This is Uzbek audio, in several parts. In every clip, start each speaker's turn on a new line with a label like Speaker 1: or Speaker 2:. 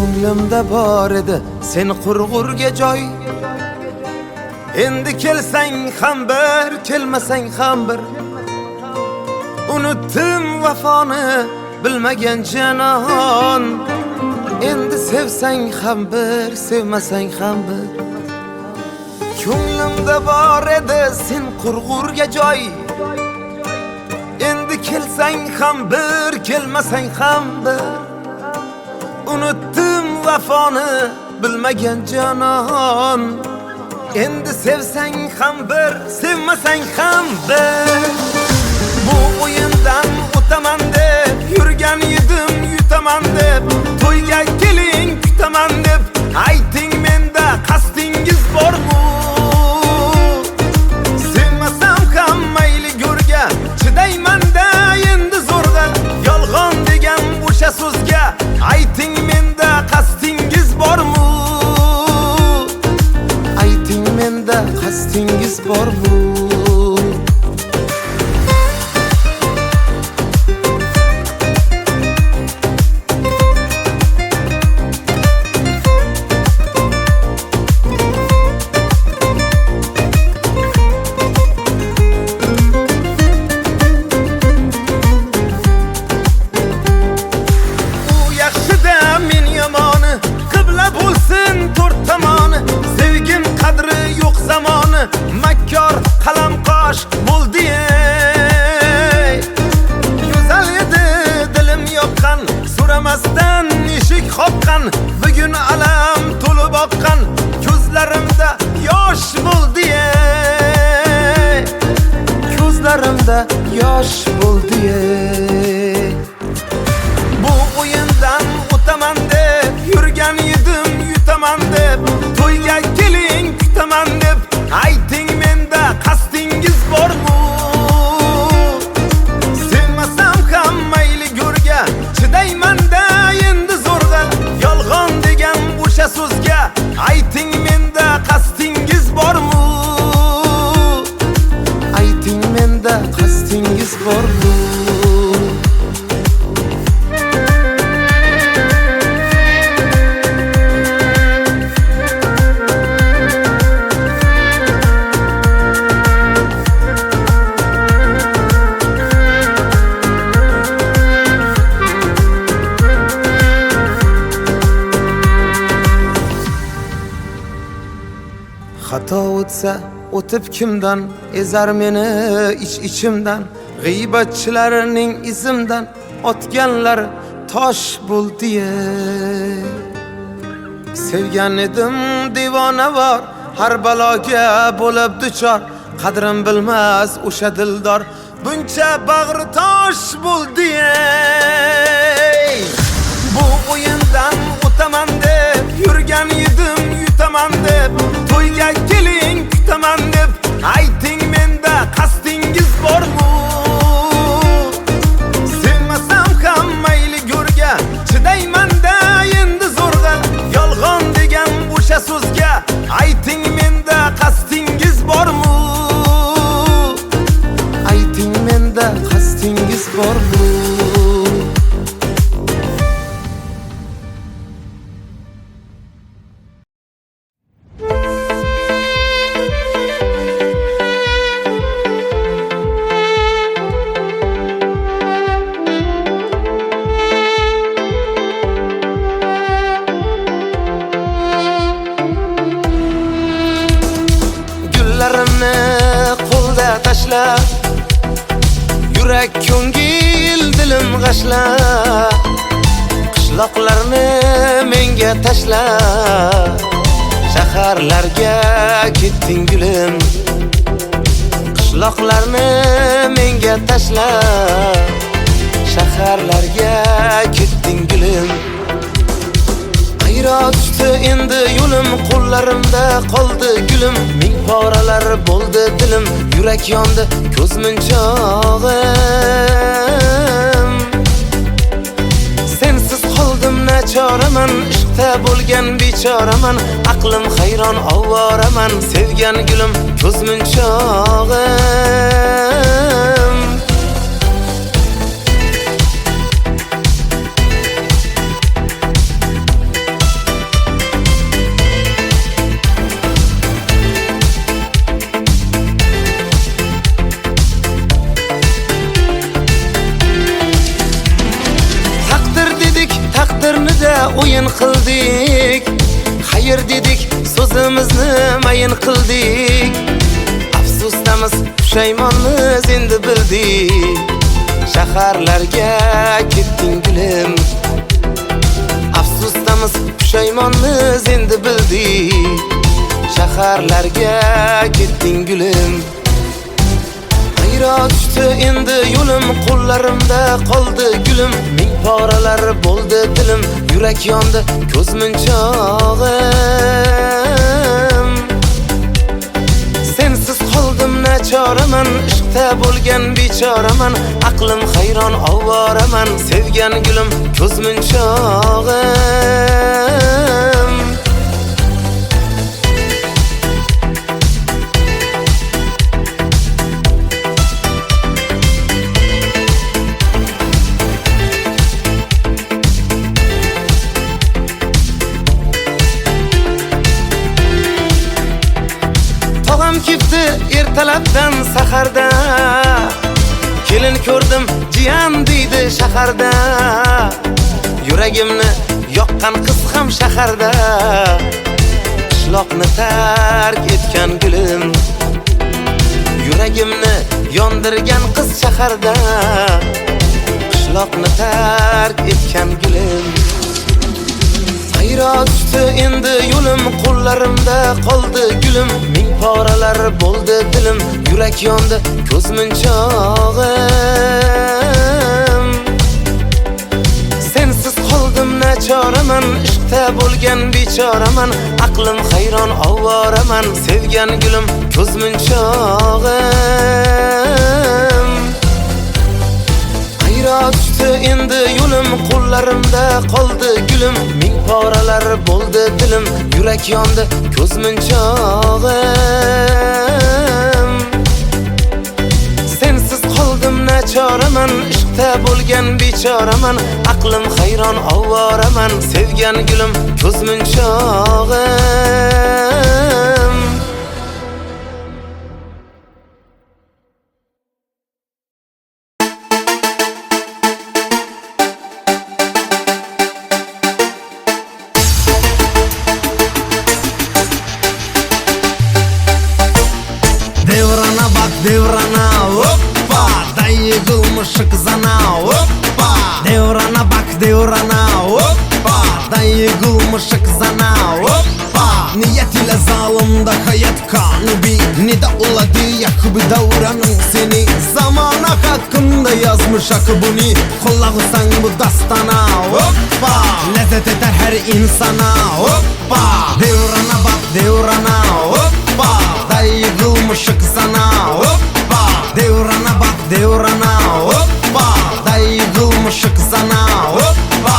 Speaker 1: Ko'nglimda bor edi sen qurg'urga joy. Endi kelsang ham bir, kelmasang ham bir. Unutdim vafoni bilmagan janon. Endi sevsang ham bir, sevmasang ham bir. Ko'nglimda bor edi sen qurg'urga joy. Endi kelsang ham bir, kelmasang ham bir. Unutdim vafoni bilmagan janon. Endi sevsang ham bir, sevmasang ham bir. Bu o'yindan o'taman deb yurgan edim, yutaman deb. To'yga keling kutaman deb ayting, menda qasdingiz bormi? Sevmasam ham mayli go'rga chidayman-da endi zo'rg'a. Yolg'on degan o'sha so'zga ayting, menda qasdingiz bormi? Ayting, menda qasdingiz bormi? Makkor qalam qosh bo'ldi ey. Go'zal edi dilim yoqqan, so'ramasdan eshik qoqqan. Bugun alam to'lib oqqan, ko'zlarimda yosh bo'ldi ey. Ko'zlarimda yosh bo'ldi ey. Bu o'yindan o'taman deb yurgan edim, yutaman deb. To'yga keling kutaman deb ayting, menda qasdingiz bormi? Sevmasam ham mayli go'rga chidayman-da endi zo'rg'a. Yolg'on degan o'sha so'zga ayting, menda qasdingiz bormi? Ayting, menda qasdingiz bormi? Xato o'tsa o'tib kimdan, ezar meni ichimdan. G'iybatchilarning izimdan otganlar tosh bo'ldi ey. Sevgan edim devona bor, har baloga bo'lib duchor. Qadrim bilmas o'sha dildor, buncha bag'ri tosh bo'ldi ey. Bu o'yindan o'taman deb yurgan edim, yutaman deb. To'yga keling kutaman deb ayting, menda qasdingiz bormi? Sevmasam ham mayli go'rga chidayman-da endi zo'rg'a. Yolg'on degan o'sha so'zga ayting, menda qasdingiz bormi? Ayting, menda qasdingiz bormi? Qo'lda tashla, yurak ko'ngil dilim g'ashla. Qishloqlarni menga tashla, shaharlarga ketding gulim. Qishloqlarni menga tashla, shaharlarga ketding gulim. Ayro tushdi endi yo'lim, qo'llarimda qoldi gulim. Ming poralar bo'ldi dilim, yurak yondi ko'z munchog'im. Sensiz qoldim nachoraman, ishqda bo'lgan bechoraman. Aqlim hayron ovoraman, sevgan gulim ko'z munchog'im. o'yin qildik, xayr dedik, so'zimizni mayin qildik. Afsusdamiz, pushaymonmiz endi bildik. Shaharlarga ketding gulim. Afsusdamiz, pushaymonmiz endi bildik. Shaharlarga ketding gulim. Hayrat tushdi endi yo'lim, qo'llarimda qoldi gulim. Ming poralar bo'ldi dilim, yurak yondi ko'z munchog'im. Sensiz qoldim nachoraman, ishqda bo'lgan bechoraman. Aqlim hayron ovoraman, sevgan gulim ko'z munchog'im. Tog'am kipti ertalabdan saharda, kelin ko'rdim jiyan deydi shaharda. Yuragimni yoqqan qiz ham shaharda, qishloqni tark etgan gulim. Yuragimni yondirgan qiz shaharda, qishloqni tark etgan gulim. Hayrat tushdi endi yo'lim, qo'llarimda qoldi gulim. Ming poralar bo'ldi dilim, yurak yondi ko'z munchog'im. Sensiz qoldim nachoraman, ishqda bo'lgan bechoraman. Aqlim hayron ovoraman, sevgan gulim ko'z munchog'im. Hayrat tushdi endi yo'lim, qo'llarimda qoldi gulim. Ming poralar bo'ldi dilim, yurak yondi ko'z munchog'im. Sensiz qoldim nachoraman, ishqda bo'lgan bechoraman. Aqlim hayron ovoraman, sevgan gulim ko'z munchog'im.
Speaker 2: Devrana bak devrana, hoppa, dayı kılmışık zana, hoppa. Devrana bak devrana, hoppa, dayı kılmışık zana, hoppa. Niyet ile zalimde hayat kanıbi, ne de uladı yakıbı davranın seni. Zamana hakkında yazmış akıbını, kollağısan bu dastana, hoppa. Lezzet eder her insana, hoppa. Devrana bak devrana, hoppa, dayı kılmışık sana, hoppa. Devrana bak devrana, hoppa, dayı kılmışık sana, hoppa.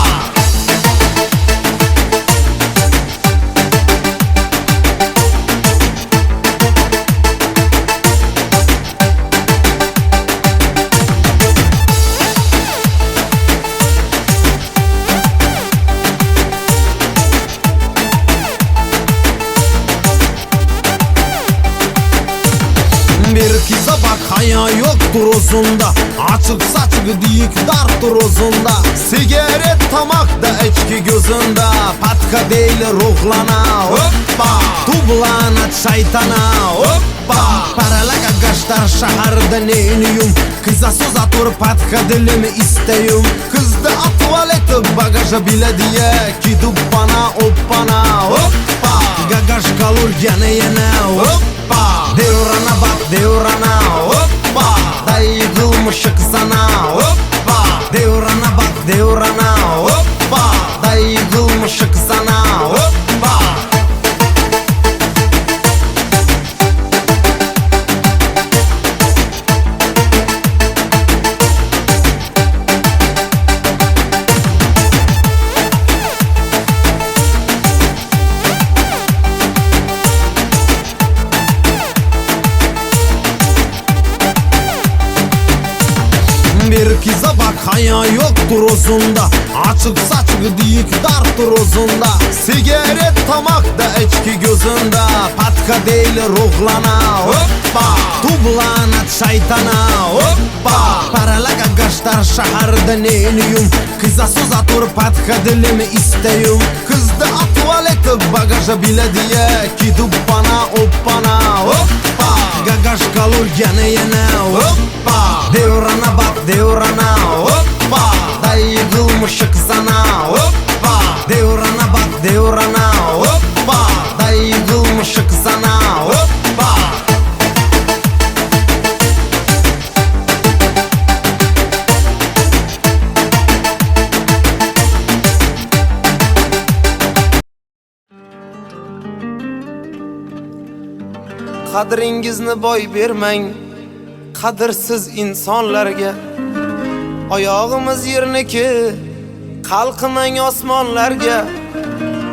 Speaker 2: Bir kıza bak haya yoktur uzunda, açık saçık diyik dartır uzunda. Sigaret tamakta içki gözünde, patka değil ruhlana, hoppa. Tublanat şeytana, hoppa. Paralaga gaştar şaharda neyniyum, kıza söz atır patka dilimi isteyim. Kızdı tuvaleti bagaja bile diye, gidip bana hoppana, hoppa. Gagaş kalır yana yana, hoppa. Devrana bak devrana, hoppa, dayı kılmışık sana, hoppa. Devrana bak devrana, hoppa, dayı kılmışık sana, hoppa. Bir kıza bak haya yoktur uzunda, açık saçık diyik dartır uzunda. Sigaret tamakta içki gözünde, patka değil ruhlana, hoppa. Tublanat şeytana, hoppa. Paralaga gaştar şaharda Unda neniyum Kıza soza tur patka dilimi isteyum Kızdı tuvaleti bagaja bilediye Kidup bana hoppana hoppa Gagaş kalır gene yine hoppa Devrana bak devrana hoppa Dayı kılmışık sana hoppa Devrana bak devrana hoppa Dayı kılmışık sana hoppa
Speaker 1: Qadringizni boy bermang qadrsiz insonlarga Oyog'imiz yerniki qalqimang osmonlarga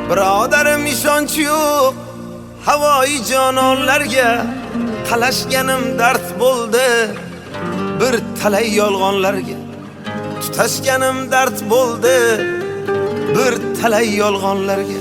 Speaker 1: Birodarim ishonch yo'q havoyi jononlarga Qalashganim dard bo'ldi bir talay yolg'onlarga Tutashganim dard bo'ldi bir talay yolg'onlarga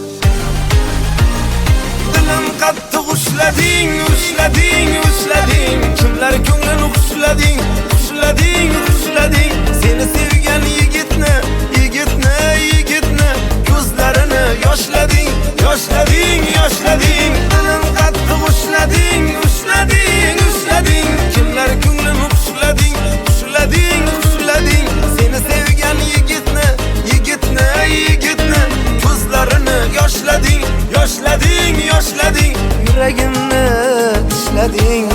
Speaker 1: Dilim qattiq ushlading, ushlading, ushlading Kimlar ko'nglini ushlading, ushlading, ushlading Seni sevgan yigitni, yigitni, yigitni Ko'zlarini yoshlading, yoshlading, yoshlading Dilim qattiq ushlading, ushlading, ushlading Kimlar ko'nglini ushlading, ushlading, ushlading Seni sevgan yigitni, yigitni, yigitni Ko'zlarini yoshlading, yoshlading, yoshlading Yuragimni tishlading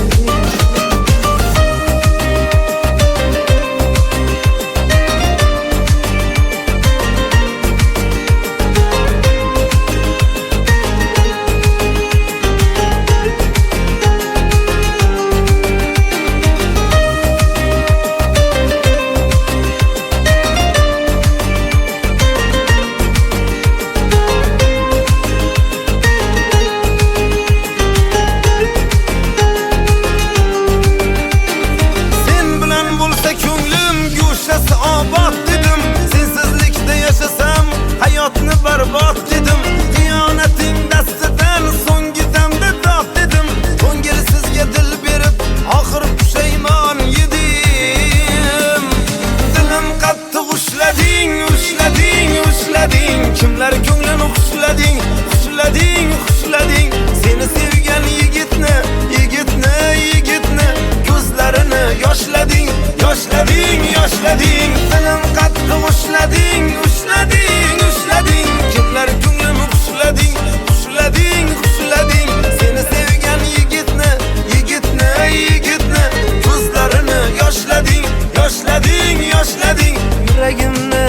Speaker 1: barbod dedim Xiyonating dastidan so'nggi damda dod dedim Ko'ngilsizga dil berib oxir pushaymon yedim Dilim qattiq ushlading, ushlading, ushlading Kimlar ko'nglini ushlading, ushlading, ushlading Seni sevgan yigitni, yigitni, yigitni Ko'zlarini yoshlading, yoshlading, yoshlading Dilim qattiq ushlading, ushlading, ushlading Kimlar ko'nglini ushlading, ushlading, ushlading Seni sevgan yigitni, yigitni, yigitni Ko'zlarini yoshlading, yoshlading, yoshlading Yuragimni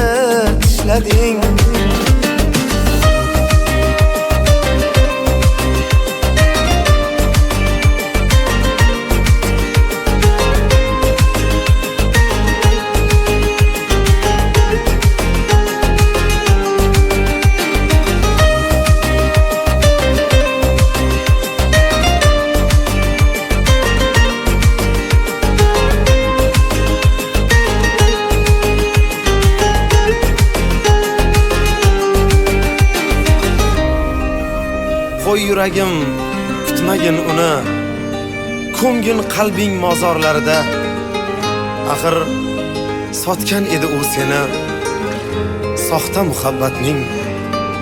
Speaker 1: tishlading Qo'y yuragim kutmagin uni Ko'ngin qalbing mozorlarida Axir sotgan edi u seni Soxta muhabbatning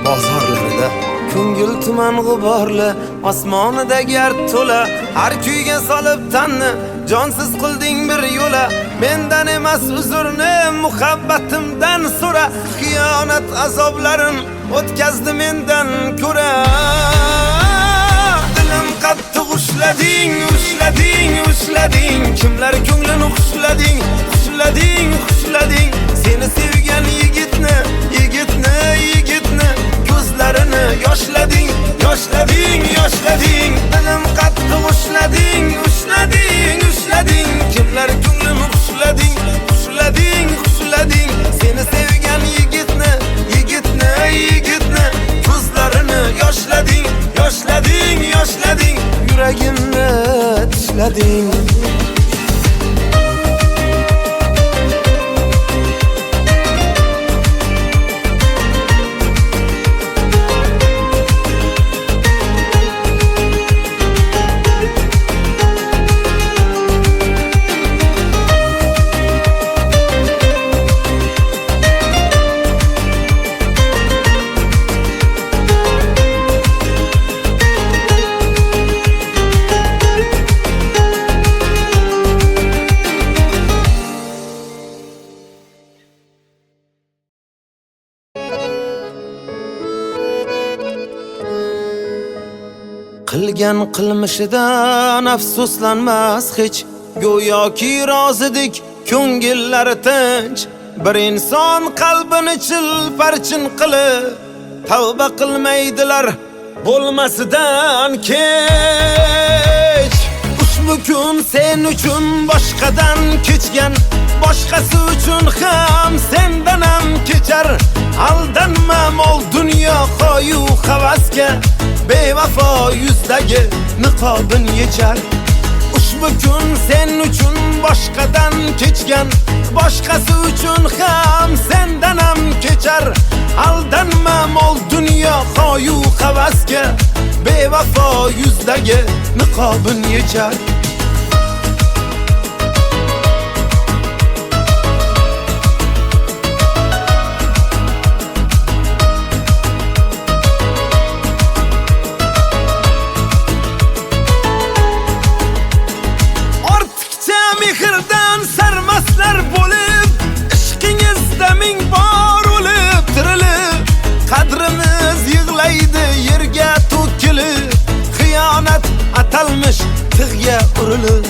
Speaker 1: bozorlarida Ko'ngil tuman g'uborli osmonida gard to'la Har kuyga solib tanni jonsiz qilding bir yo'la Mendan emas uzrni muhabbatimdan so'ra Xiyonat azoblarin o'tkazdi mendan ko'ra Dilim qattiq ushlading, ushlading, ushlading Kimlar ko'nglini ushlading, ushlading, ushlading Seni sevgan yigitni, yigitni, yigitni Ko'zlarini yoshlading, yoshlading, yoshlading Dilim qattiq ushlading, ushlading, ushlading Kimlar ko'nglini ushlading, ushlading, ushlading Seni sevgan yigitni, yigitni, yigitni Ko'zlarini yoshlading, yoshlading, yoshlading Yuragimni tishlading Qilgan qilmishidan afsuslanmas hech, go'yoki rozidik ko'ngillari tinch. Bir inson qalbini chilparchin qilib tavba qilmaydilar bo'lmasidan kech. Ushbu kun sen uchun boshqadan kechgan, boshqasi uchun ham sendan ham kechar. Aldanma mol dunyo qo'yu havasga, bevafo yuzdagi niqobin yechar. Ushbu kun sen uchun boshqadan kechgan, boshqasi uchun ham sendan ham kechar. Aldanma mol dunyo qo'yu havasga, bevafo yuzdagi niqobin yechar. Mehrdan sarmaslar bo'lib, ishqingizda ming bor o'lib tirilib, qadrimiz yig'laydi yerga to'kilib, xiyonat atalmish tig'ga urilib.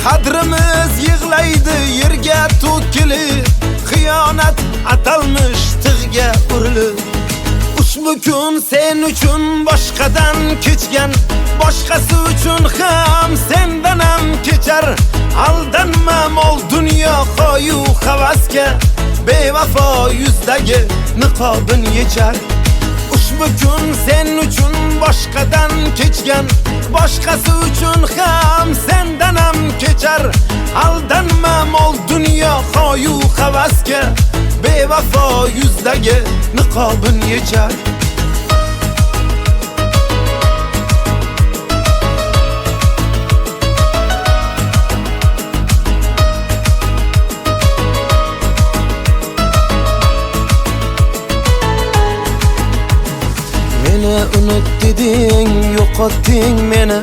Speaker 1: Qadrimiz yig'laydi yerga to'kilib, xiyonat atalmish tig'ga urilib. Ushbu kun sen uchun boshqadan kechgan, boshqasi uchun ham sendan ham kechar. Aldanma mol dunyo qo'yu havasga, bevafo yuzdagi niqobin yechar. Ushbu kun sen uchun boshqadan kechgan, boshqasi uchun ham sendan ham kechar. Aldanma mol dunyo qo'yu havasga, bevafo yuzdagi niqobin yechar. Meni unut deding, yo'qotding meni,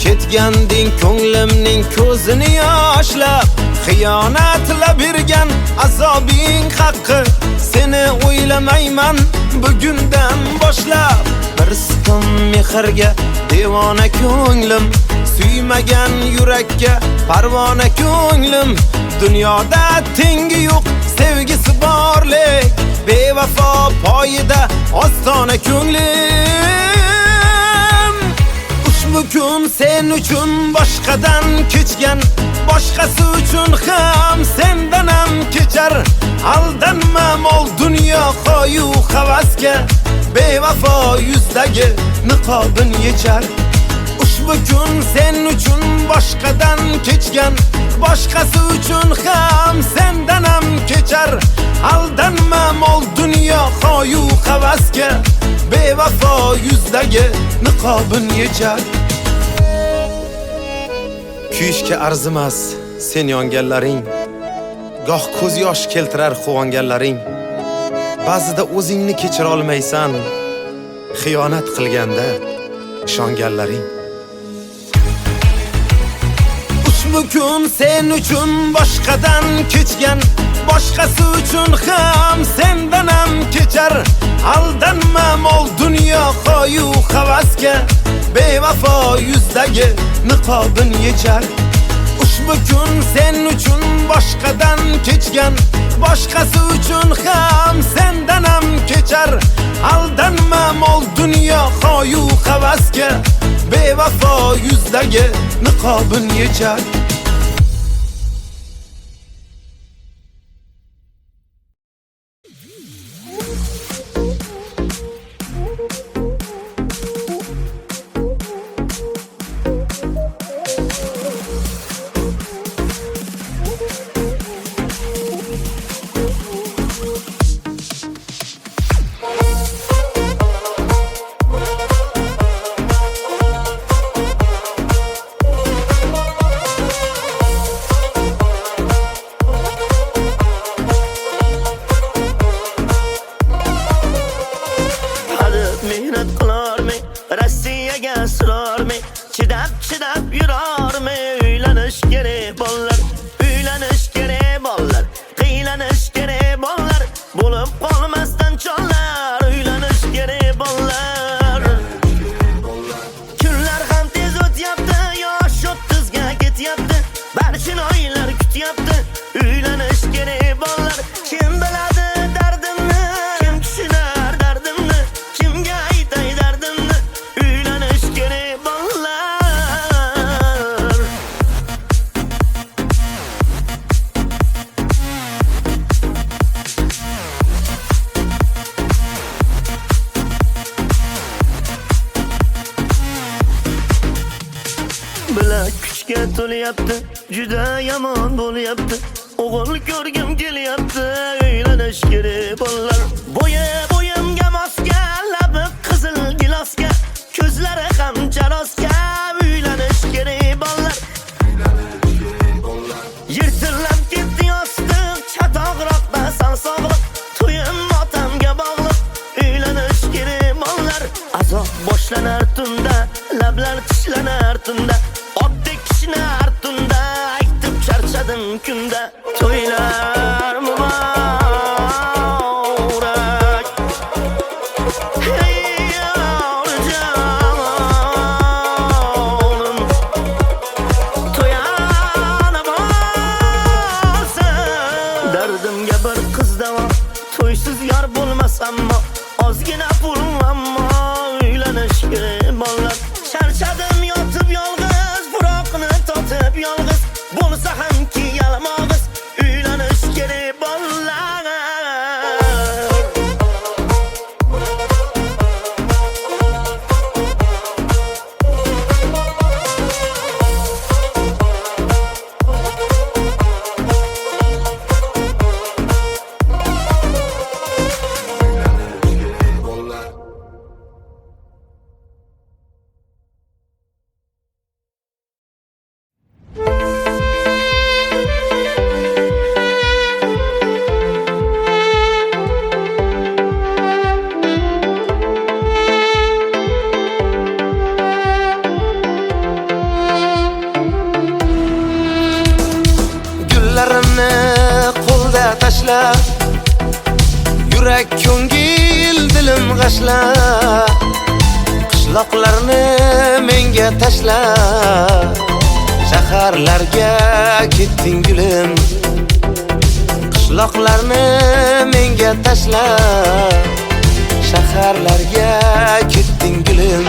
Speaker 1: ketganding ko'nglimning ko'zini yoshlab. Xiyonatla bergan azobing haqqi, seni o'ylamayman bugundan boshlab. Bir siqim mehrga devona ko'nglim, suymagan yurakka parvona ko'nglim. Dunyoda tengi yo'q sevgisi borlik, bevafo poyida ostona ko'nglim. Ushbu kun sen uchun boshqadan kechgan, boshqasi uchun ham sendan ham kechar. Aldanma mol dunyo qo'yu havasga, bevafo yuzdagi niqobin yechar. Ushbu kun sen uchun boshqadan kechgan, boshqasi uchun ham sendan ham kechar. Aldanma mol dunyo qo'yu havasga, bevafo yuzdagi niqobin yechar. Kuyishga arzimas sen yonganlaring, goh ko'z yosh keltirar quvonganlaring. Ba'zida o'zingni kechira olmaysan, xiyonat qilganda ishonganlaring. Ushbu kun sen uchun boshqadan kechgan, boshqasi uchun ham sendan ham kechar. Aldanma mol dunyo qo'yu havasga, bevafo yuzdagi niqobin yechar. Ushbu kun sen uchun boshqadan kechgan, boshqasi uchun ham sendan ham kechar. Aldanma mol dunyo qo'yu havasga, bevafo yuzdagi niqobin yechar.
Speaker 3: to'layapti, juda yomon bo'lyapti. O'g'il ko'rgim kelyapti, uylanish kerak bolalar. Bo'yimga mosga, labi qizil gilosga, ko'zlari ham charosga, uylanish kerak bolalar. Yirtilib ketdi yostiq, chatoqroqda sog'liq, to'yim motamga bog'liq, uylanish kerak bolalar. Azob boshlanar tunda, lablar tishlanar tunda, otdek kishinar tunda, aytib charchadim kunda. To'ylar muborak, hey yavrujonim, to'yana bo'lsa. Dardimga bir qiz davo, to'ysiz yor bo'lmas ammo, ozgina pul ammo, uylanish kerak bolalar. Charchadim yotib yolg'iz, furoqni totib yolg'iz, bo'lsa hamki yalmog'iz, uylanish kerak bolalar.
Speaker 1: Gullarimni qo'lda tashla, yurak ko'ngil dilim g'ashla. Qishloqlarni menga tashla, shaharlarga ketding gulim. Qishloqlarni menga tashla, shaharlarga ketding gulim.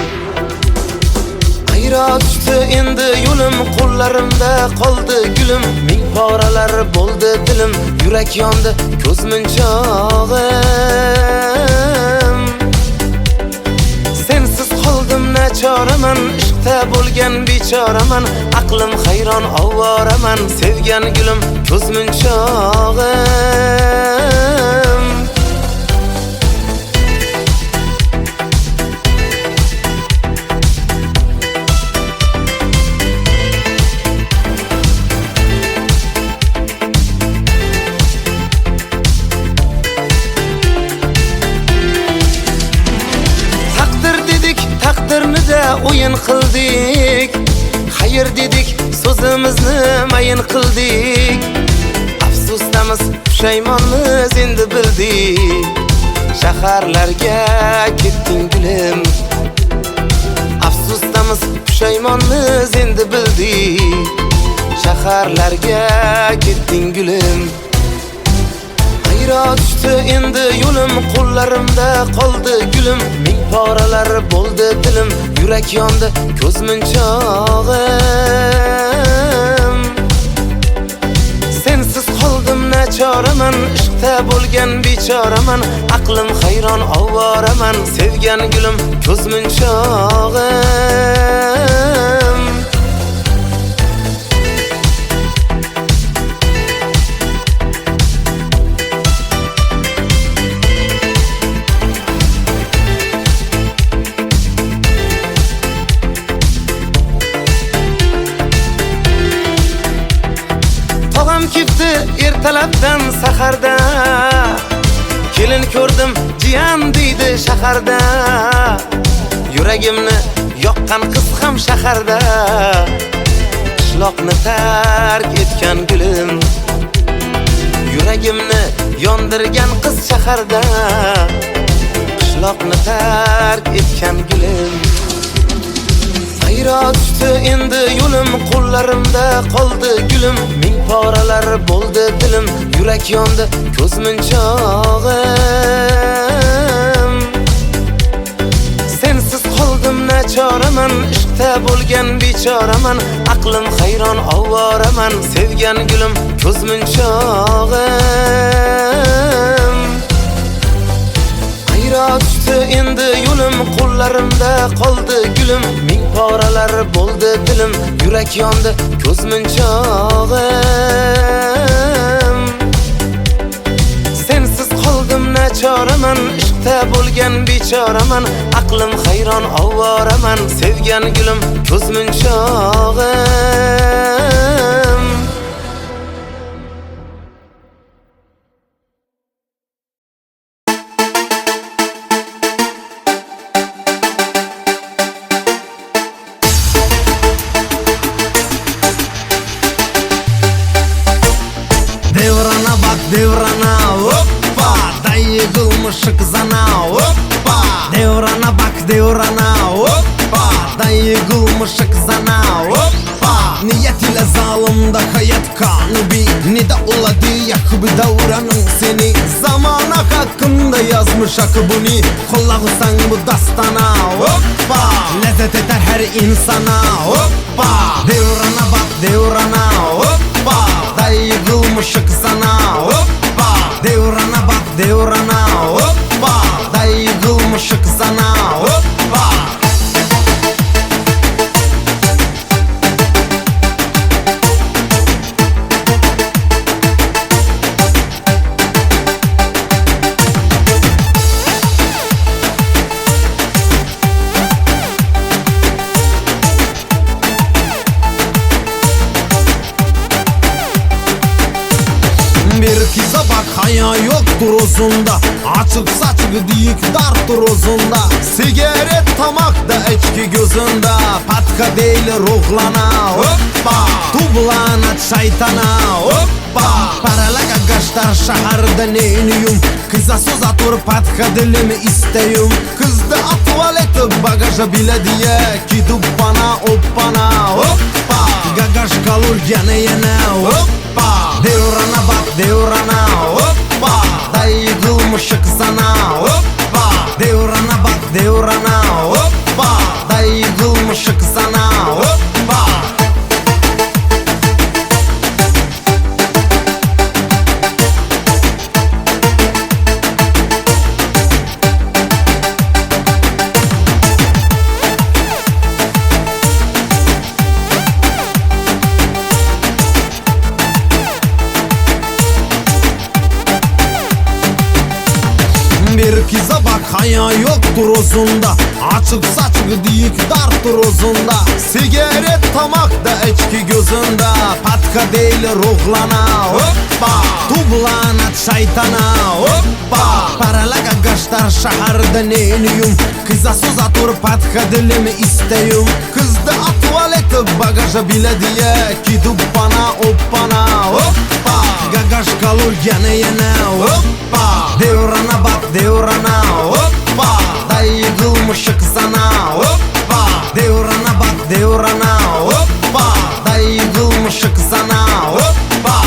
Speaker 1: Ayro tushdi endi yo'lim, qo'llarimda qoldi gulim. Ming poralar bo'ldi dilim, yurak yondi ko'z munchog'im. Sensiz qoldim nachoraman, ishqda bo'lgan bechoraman, aqlim hayron ovoraman, sevgan gulim ko'z munchog'im. Taqdirnida o'yin qildik, xayr dedik, so'zimizni mayin qildik. Afsusdamiz, pushaymonmiz endi bildik, shaharlarga ketding gulim. Afsusdamiz, pushaymonmiz endi bildik, shaharlarga ketding gulim. Ayro tushdi endi yo'lim, qo'llarimda qoldi gulim. Ming poralar bo'ldi dilim, yurak yondi ko'z munchog'im. Sensiz qoldim nachoraman, ishqda bo'lgan bechoraman, aqlim hayron ovoraman, sevgan gulim ko'z munchog'im. Ketdi ertalabdan saharda, kelin ko'rdim jiyan deydi shaharda. Yuragimni yoqqan qiz ham shaharda, qishloqni tark etgan gulim. Yuragimni yondirgan qiz shaharda, qishloqni tark etgan gulim. Ayro tushdi endi yo'lim, qo'llarimda qoldi gulim. Ming poralar bo'ldi dilim, yurak yondi ko'z munchog'im. Sensiz qoldim nachoraman, ishqda bo'lgan bechoraman, aqlim hayron ovoraman, sevgan gulim ko'z munchog'im. Ayro tushdi endi yo'lim, qo'llarimda Qo'llarimda qoldi gulum, ming poralar bo'ldi dilim, yurak yondi ko'zmunchog'im. Sensiz qoldim nachoraman, ishqda bo'lgan bechoraman, aqlim hayron ovoraman, sevgan gulim ko'zmunchog'im.
Speaker 2: Devrana bak devrana, hoppa, dayı kılmışık zana, hoppa. Devrana bak devrana, hoppa, dayı kılmışık zana, hoppa. Niyet ile zalimda hayat kanı bir, ne de oladı yakıbı davranın seni. Zamana hakkında yazmış akı bunu, kulağısan bu dastana, hoppa. Lezzet eder her insana, hoppa. Devrana bak devrana, hoppa, dayı kılmışık sana, hoppa. Devrana bak devrana, hoppa, dayı kılmışık sana, hoppa. Bir kıza bak haya yoktur uzunda, açık saçık diyik darttır uzunda. Sigaret tamakta içki gözünde, patka değil ruhlana, hoppa. Tublana şeytana, hoppa. Paralaga gaştar şaharda neyniyum, kıza söz atır patka dilimi isteyim. Kızda tuvaleti bagaja bile diye, gidip bana hoppana, hoppa. Gagaş kalır yana yana, hoppa. Devrana bak devrana, hoppa, dayı kılmışık sana, hoppa. Devrana bak devrana, hoppa, dayı kılmışık sana, hoppa. Bir kıza bak haya yoktur uzunda, açık saçık diyik darttır uzunda. Sigaret tamakta içki gözünde, patka değil ruhlana, hoppa. Tublana şeytana, hoppa. Paralaga gaştar şaharda neyniyum, kıza söz atır patka dilimi isteyim. Kızda tuvaleti bagaja bile diye, gidip bana hoppana, hoppa. Gagaş kalır yana yana, hoppa. Devrana bak devrana, hoppa, dayı kılmışık sana, hoppa. Devrana bak devrana, hoppa, dayı kılmışık sana, hoppa.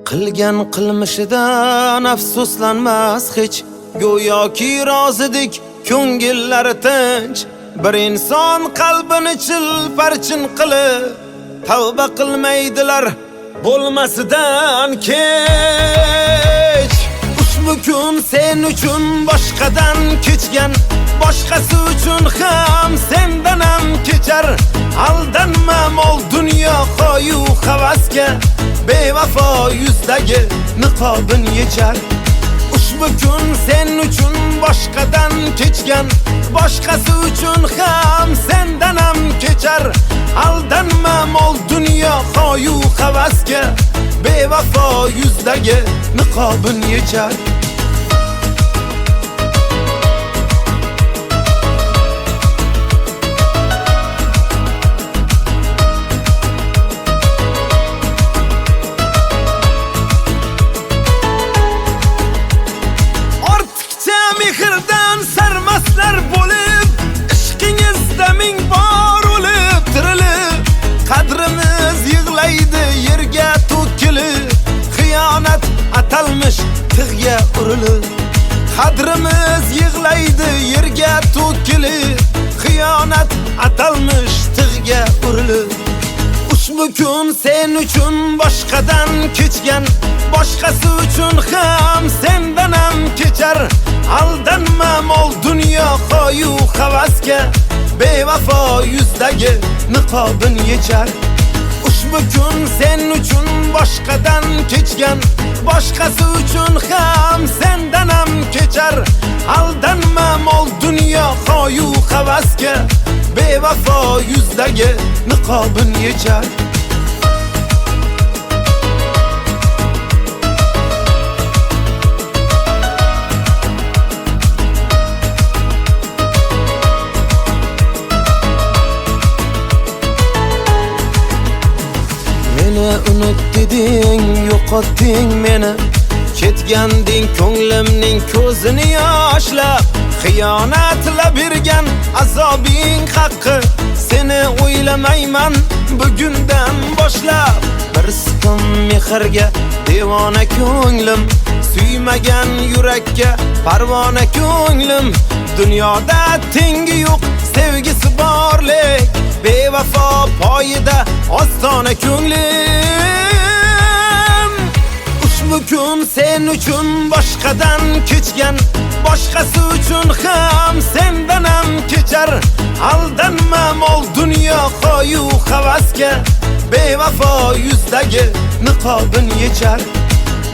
Speaker 1: Qilgan qilmishidan afsuslanmas hech, go'yoki rozidik ko'ngillari tinch. Bir inson qalbini chilparchin qilib, tavba qilmaydilar bo'lmasidan kech. Ushbu kun sen uchun boshqadan kechgan, boshqasi uchun ham sendan ham kechar. Aldanma mol dunyo qo'yu havasga, bevafo yuzdagi niqobin yechar. Ushbu kun sen uchun boshqadan kechgan, boshqasi uchun ham sendan ham kechar. Aldanma mol dunyo qo'yu havasga, bevafo yuzdagi niqobin yechar. Mehrdan sarmaslar bo'lib, ishqingizda ming bor o'lib tirilib, qadrimiz yig'laydi yerga to'kilib, xiyonat atalmish tig'ga urilib,
Speaker 2: Qadrimiz yig'laydi yerga to'kilib, xiyonat atalmish tig'ga urilib. Ushbu kun sen uchun boshqadan kechgan, boshqasi uchun ham sendan ham kechar. Aldanma mol dunyo qo'yu havasga, bevafo yuzdagi niqobin yechar. Ushbu kun sen uchun boshqadan kechgan, boshqasi uchun ham sendan ham kechar. Aldanma mol dunyo qo'yu havasga, bevafo yuzdagi niqobin yechar. Meni unut deding, yo'qotding meni. Ketganding ko'nglimning ko'zini yoshlab. Xiyonatla bergan azobing haqqi, seni o'ylamayman bugundan boshlab. Bir siqim mehrga devona ko'nglim, suymagan yurakka parvona ko'nglim. Dunyoda tengi yo'q sevgisi borlik, bevafo poyida ostona ko'nglim. Ushbu kun sen uchun boshqadan kechgan, boshqasi uchun ham sendan ham kechar. Aldanma mol dunyo qo'yu havasga, bevafo yuzdagi niqobin yechar.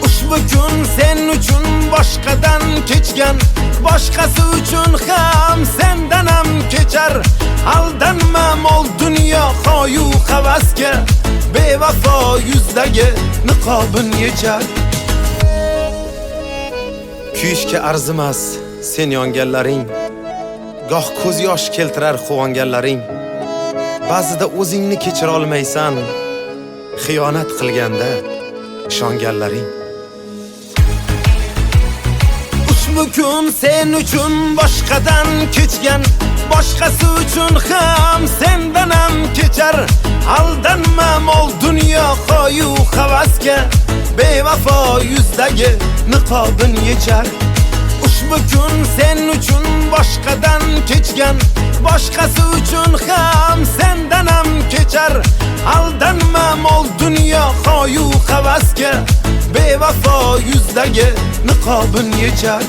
Speaker 2: Ushbu kun sen uchun boshqadan kechgan, boshqasi uchun ham sendan ham kechar. Aldanma mol dunyo qo'yu havasga, bevafo yuzdagi niqobin yechar. Kuyishga arzimas sen yonganlaring, goh ko'z yosh keltirar quvonganlaring. Ba'zida o'zingni kechira olmaysan, xiyonat qilganda ishonganlaring. Ushbu kun sen uchun boshqadan kechgan, boshqasi uchun ham sendan ham kechar. Aldanma mol dunyo qo'yu havasga, bevafo yuzdagi niqobin yechar. Ushbu kun sen uchun boshqadan kechgan, boshqasi uchun ham sendan ham kechar. Aldanma mol dunyo qo'yu havasga, bevafo yuzdagi niqobin yechar.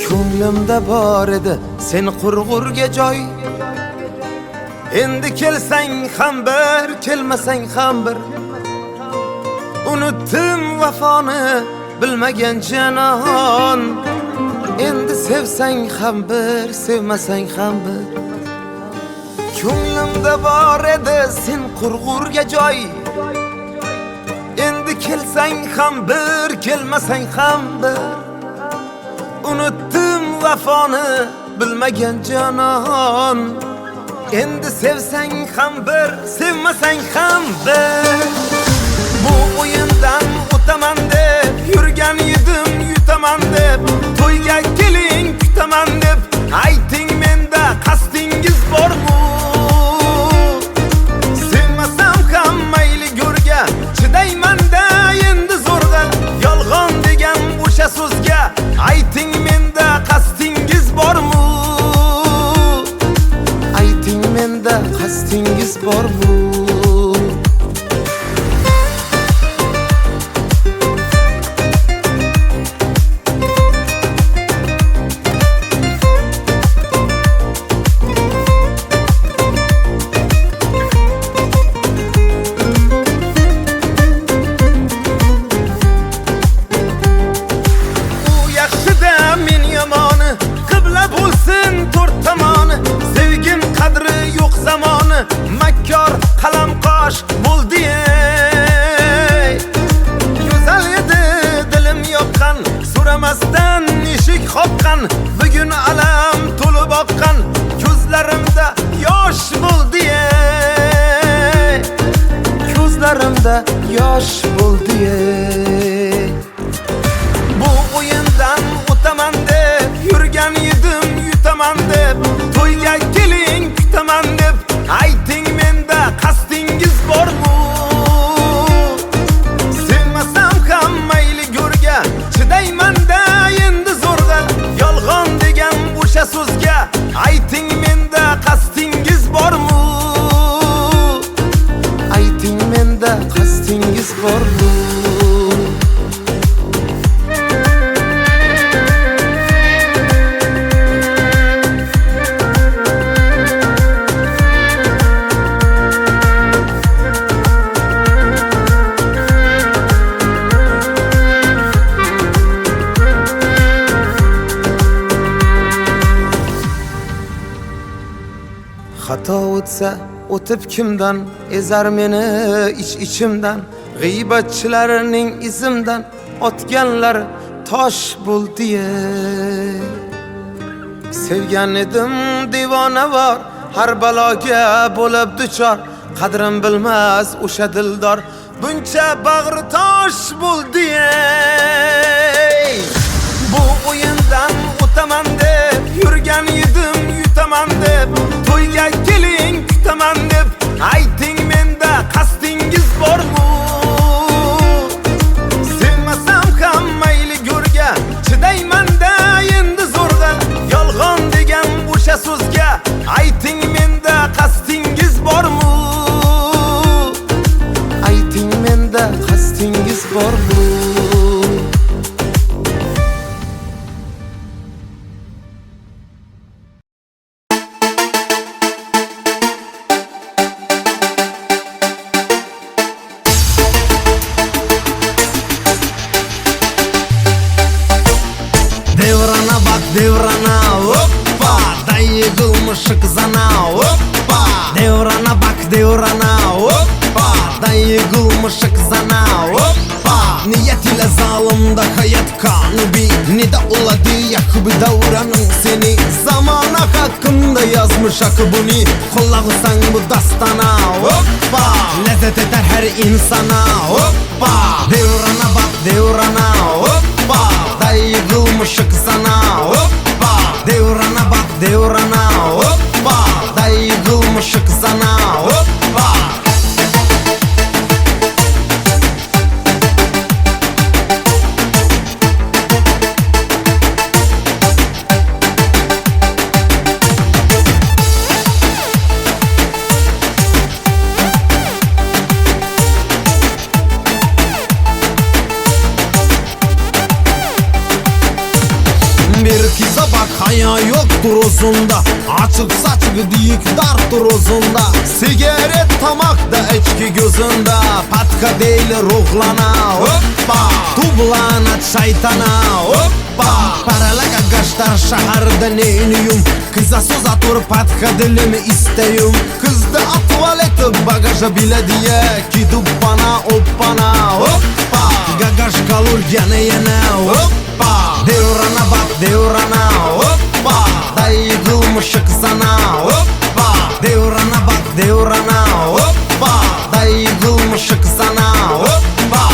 Speaker 2: Ko'nglimda bor edi sen qurg'urga joy. Endi kelsang ham bir, kelmasang ham bir. Unutdim vafoni bilmagan janon. Endi sevsang ham bir, sevmasang ham bir. Ko'nglimda bor edi sen qurg'urga joy. Endi kelsang ham bir, kelmasang ham bir. Unutdim vafoni bilmagan janon. Endi sevsang ham bir, sevmasang ham bir. Bu o'yindan o'taman deb yurgan edim, yutaman deb. To'yga keling kutaman deb ayting, menda qasdingiz bormi? Sevmasam ham mayli go'rga, chidayman-da endi zo'rg'a. Yolg'on degan o'sha so'zga ayting, menda qasdingiz bormi? Ayting, menda qasdingiz bormi? Makkor qalam qosh bo'ldi. Go'zal edi dilim yoqqan, so'ramasdan eshik qoqqan. Bugun alam to'lib oqqan, ko'zlarimda yosh bo'ldi. Ko'zlarimda yosh bo'ldi. Bu o'yindan o'taman deb yurgan edim, yutaman deb. To'yga keling kutaman deb
Speaker 1: Ayting menda qasdingiz bormi? Ayting menda qasdingiz bormi? Xato o'tsa o'tib kimdan ezar meni ichimdan g'iybatchilarning izimdan otganlar tosh bo'ldi. Sevgan edim devonavor har baloga bo'lib duchor qadrim bilmas o'sha dildor buncha bag'ri tosh bo'ldi. Bu o'yindan o'taman deb yurgan edim yutaman deb to'yga keling kutaman deb ayting menda qasdingiz bormi? Sevmasam ham mayli go'rga chidayman-da endi zo'rg'a yolg'on degan o'sha so'zga ayting menda qasdingiz bormi? Ayting menda qasdingiz bormi?
Speaker 2: Devrana hoppa dayıgılmışık zana hoppa Devrana bak devrana hoppa dayıgılmışık zana hoppa Niyet ile zalimda hayat kanı bir Ne de oladı yakıbı davranın seni Zamana hakkında yazmış akıbını Kollağısan bu dastana hoppa Lezzet eder her insana hoppa Devrana bak devrana hoppa Dayıgılmışık sana hoppa Devrana bak devrana hoppa Dayıgılmışık sana hoppa Bir kıza bak haya yoktur uzunda Açık saçık diyik dartır uzunda Sigaret tamakta içki gözünde Patka değil ruhlana hoppa Tublanat şeytana hoppa Paralaga gaştar şaharda neyniyum Kıza söz atır patka dilimi isteyim Kızda tuvaleti bagaja bile diye Gidip bana hoppana hoppa Gagaş kalır yana hoppa Devrana bak devrana hoppa Dayıgılmışık sana hoppa Devrana bak devrana hoppa Dayıgılmışık sana hoppa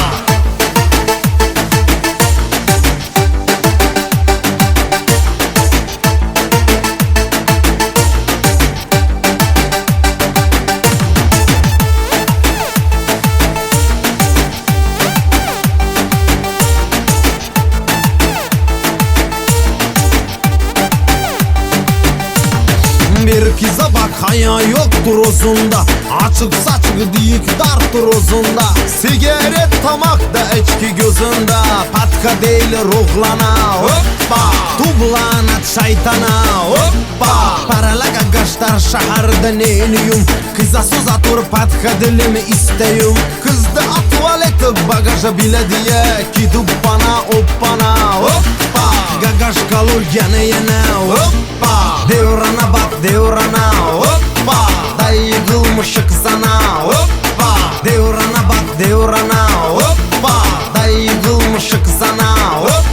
Speaker 2: Bir kıza bak haya yoktur uzunda Açık saçık diyik dartır uzunda Sigaret tamakta içki gözünde Patka değil ruhlana hoppa Tublanat şeytana hoppa Paralaga gaştar şaharda neyniyum Kıza söz atır patka dilimi isteyim Kızda tuvaleti bagaja bile diye Gidip bana hoppana hoppa Gagaş kalır yana hoppa Devrana bak devrana hoppa Dayıgılmışık sana hoppa Devrana bak devrana hoppa Dayıgılmışık sana hoppa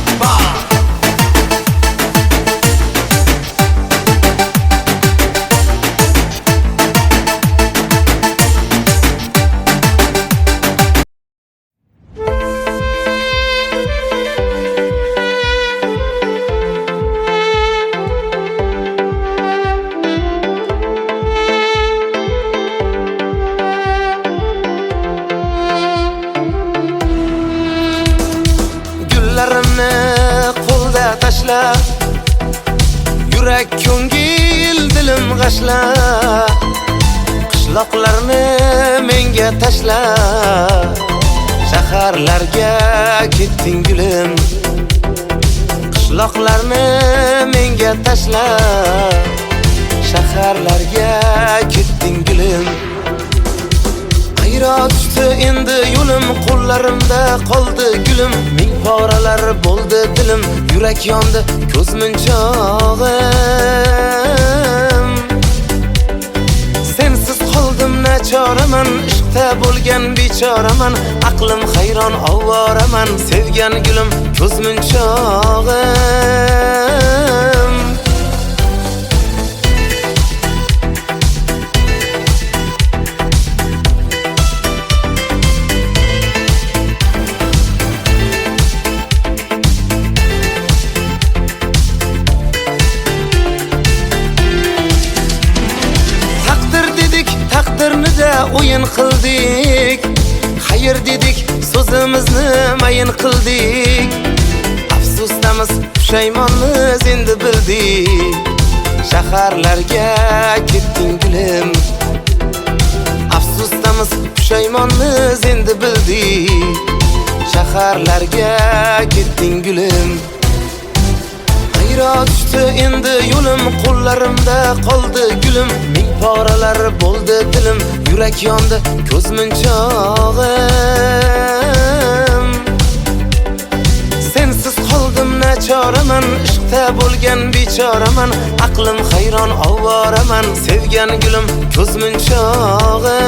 Speaker 1: yarashla, qishloqlarni menga tashla. Shaharlarga ketding gulim, qishloqlarni menga tashla. Shaharlarga ketding gulim. Ayro tushdi endi yo'lim, qo'llarimda qoldi gulim. Ming poralar bo'ldi dilim, yurak yondi ko'z munchog'im. Sensiz qoldim nachoraman, ishqda bo'lgan bechoraman. Aqlim hayron ovoraman, sevgan gulim ko'z munchog'im. Taqdirnida o'yin qildik, xayr dedik, so'zimizni mayin qildik. Afsusdamiz, pushaymonmiz endi bildik. Shaharlarga ketding gulim, afsusdamiz, pushaymonmiz endi bildik. Shaharlarga ketding gulim. Ayro tushdi endi yo'lim, qo'llarimda qoldi gulim. Ming poralar bo'ldi dilim, yurak yondi ko'z munchog'im. Sensiz qoldim nachoraman, ishqda bo'lgan bechoraman. Aqlim hayron ovoraman, sevgan gulim ko'z munchog'im.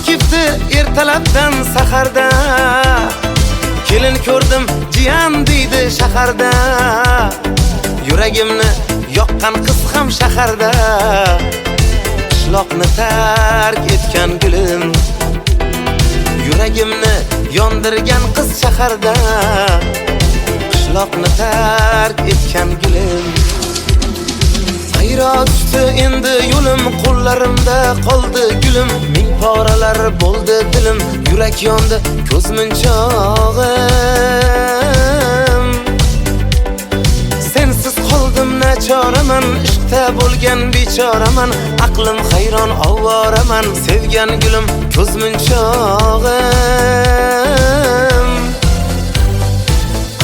Speaker 1: Kipti ertalabdan saharda, kelin ko'rdim jiyan deydi shaharda. Yuragimni yoqqan qiz ham shaharda, qishloqni tark etgan gulim. Yuragimni yondirgan qiz shaharda, qishloqni tark etgan gulim. Ayro tushdi endi yo'lim, qo'llarimda qoldi gulim. Ming poralar bo'ldi dilim, yurak yondi ko'z munchog'im. Sensiz qoldim nachoraman, ishqda bo'lgan bechoraman. Aqlim hayron ovoraman, sevgan gulim ko'z munchog'im.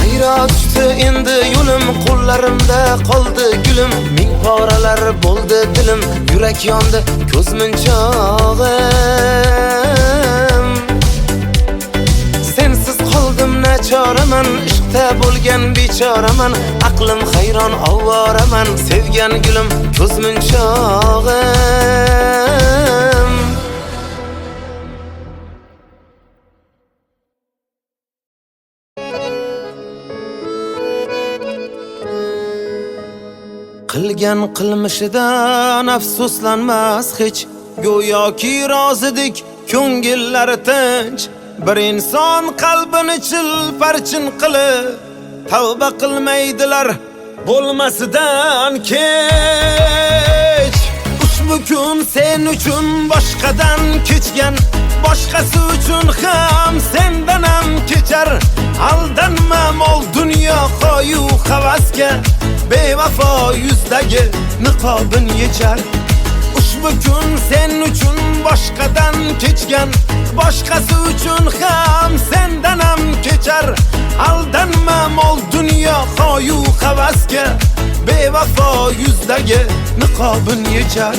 Speaker 1: Ayro tushdi endi yo'lim, qo'llarimda qoldi gulim. Ming poralar bo'ldi dilim, yurak yondi ko'z munchog'im. Sensiz qoldim nachoraman, ishqda bo'lgan bechoraman. Aqlim hayron ovoraman, sevgan gulim ko'z munchog'im. Qilgan qilmishidan afsuslanmas hech, go'yoki rozidik ko'ngillari tinch. Bir inson qalbini chilparchin qilib tavba qilmaydilar bo'lmasidan kech. Ushbu kun sen uchun boshqadan kechgan, boshqasi uchun ham sendan ham kechar. Aldanma mol dunyo qo'yu havasga, bevafo yuzdagi niqobin yechar. Ushbu kun sen uchun boshqadan kechgan, boshqasi uchun ham sendan ham kechar. Aldanma mol dunyo qo'yu havasga, bevafo yuzdagi niqobin yechar.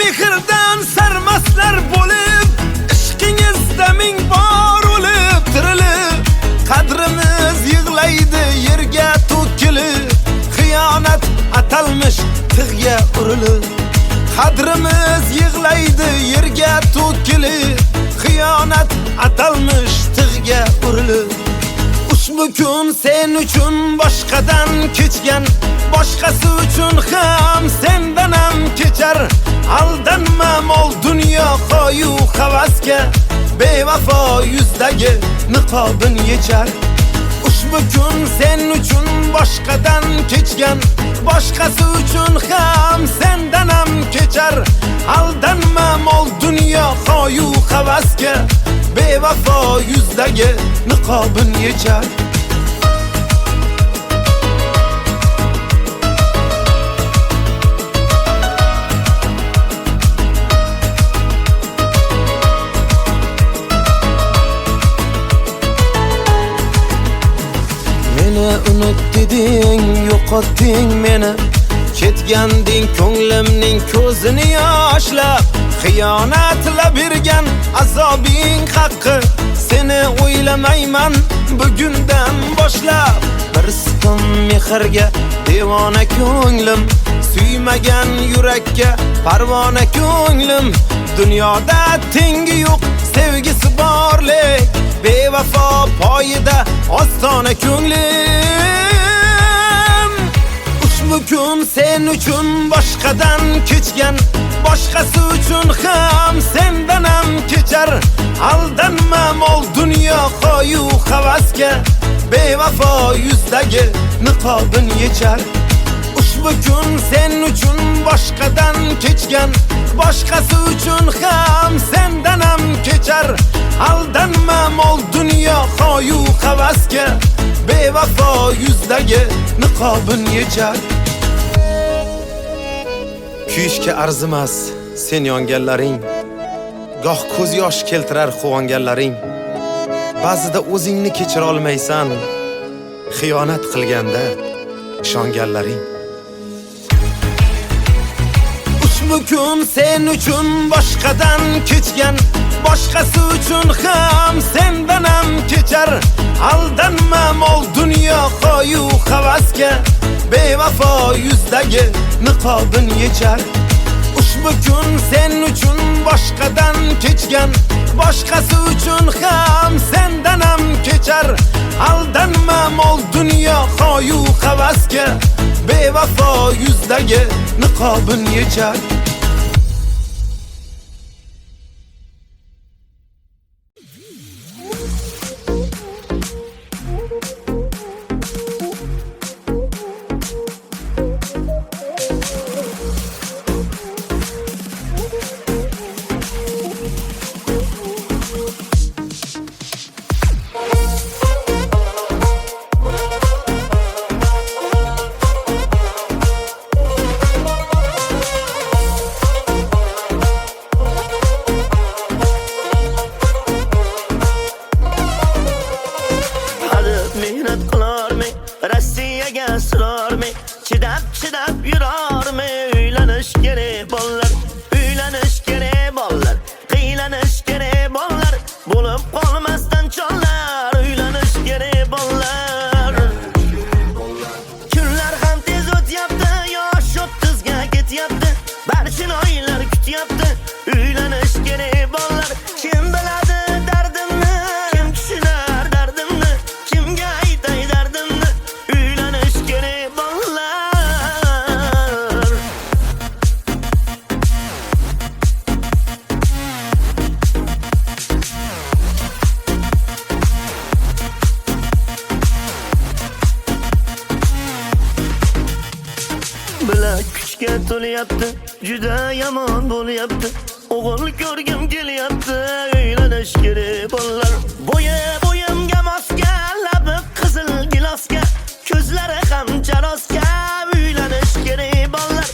Speaker 1: Mehrdan sarmaslar bo'lib, ishqingizda ming bor o'lib tirilib. Qadrimiz yig'laydi yerga to'kilib, xiyonat atalmish tig'ga
Speaker 2: Ushbu kun sen uchun boshqadan kechgan, boshqasi uchun ham sendan ham kechar. Aldanma mol dunyo qo'yu havasga, bevafo yuzdagi niqobin yechar. Ushbu kun sen uchun boshqadan kechgan, boshqasi uchun ham sendan ham kechar. Aldanma mol dunyo qo'yu havasga, bevafo yuzdagi niqobin yechar. Meni unut deding, yo'qotding meni. Ketganding ko'nglimning ko'zini yoshlab, xiyonatla bergan azobing haqqi. Seni o'ylamayman bugundan boshlab. Bir siqim mehrga devona ko'nglim, suymagan yurakka parvona ko'nglim. Dunyoda tengi yo'q sevgisi borlik, bevafo poyida ostona ko'nglim. Ushbu kun sen uchun boshqadan kechgan, boshqasi uchun ham sendan ham kechar. Aldanma mol dunyo qo'yu havasga, bevafo yuzdagi niqobin yechar. Ushbu kun sen uchun boshqadan kechgan, boshqasi uchun ham sendan ham kechar. Aldanma mol dunyo qo'yu havasga, bevafo yuzdagi niqobin yechar. Kuyishga arzimas sen yonganlaring, goh ko'z yosh keltirar quvonganlaring. Ba'zida o'zingni kechira olmaysan, xiyonat qilganda ishonganlaring. Ushbu kun sen uchun boshqadan kechgan, boshqasi uchun ham sendan ham kechar. Aldanma mol dunyo qo'yu havasga, bevafo yuzdagi niqobin yechar. Ushbu kun sen uchun boshqadan kechgan, boshqasi uchun ham sendan ham kechar. Aldanma mol dunyo qo'yu havasga, bevafo yuzdagi niqobin yechar.
Speaker 3: Chidab yurarmi? Uylanish kerak bollar, uylanish kerak bollar, qiylanish kerak bollar, bo'lib qolmasdan chonlar, uylanish kerak bollar. Kunlar ham tez o'tyapti, yosh 30ga ketyapti, barcha oylar kutyapti, uylanish kerak bollar. Kim biladi dardimni, kim tushunar dardimni, kimga aytay dardimni, uylanish kerak bollar. Bilak kuchga to'lyapti, juda yomon bo'lyapti, o'g'il ko'rgim kelyapti, uylanish kerak bollar. Bo'yimga mosga, labi qizil gilosga, ko'zlari ham charosga, uylanish kerak bollar.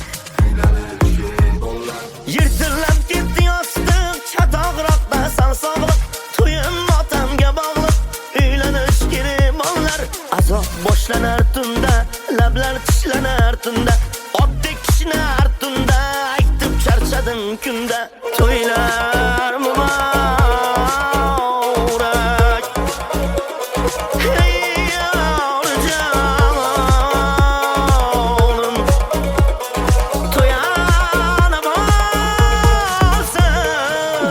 Speaker 3: Yirtilib ketdi yostiq, chatoqroqda sog'liq, to'yim otamga bog'liq, uylanish kerak bollar. Azob boshlanar tunda, lablar tishlanar tunda, otdek kishinar tunda, aytib charchadim kunda, to'ylar muborak. Hey yavrujonim, to'yana bo'lsa,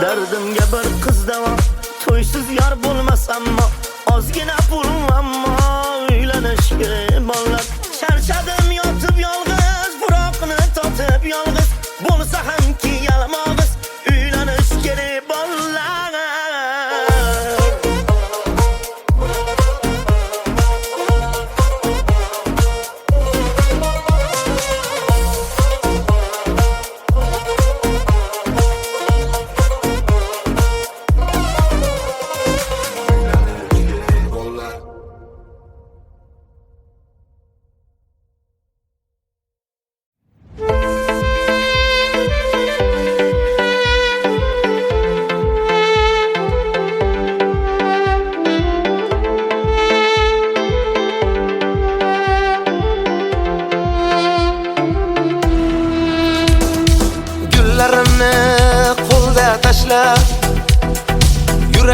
Speaker 3: dardimga bir qiz davo, to'ysiz yor bo'lmas ammo, ozgina pul ammo,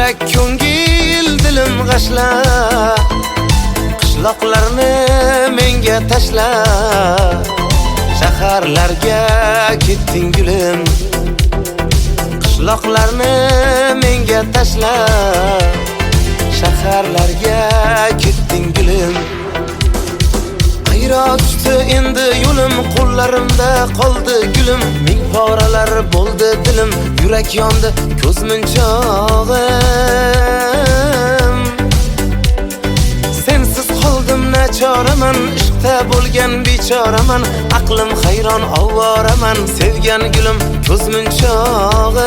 Speaker 1: yurak ko'ngil dilim g'ashla qishloqlarni menga tashla shaharlarga ketding gulim qishloqlarni menga tashla shaharlarga ketding gulim Ayro tushdi endi yo'lim qo'llarimda qoldi gulim ming poralar bo'ldi dilim yurak yondi ko'z munchog'im sensiz qoldim nachoraman ishqda bo'lgan bechoraman aqlim hayron ovoraman sevgan gulim ko'z munchog'im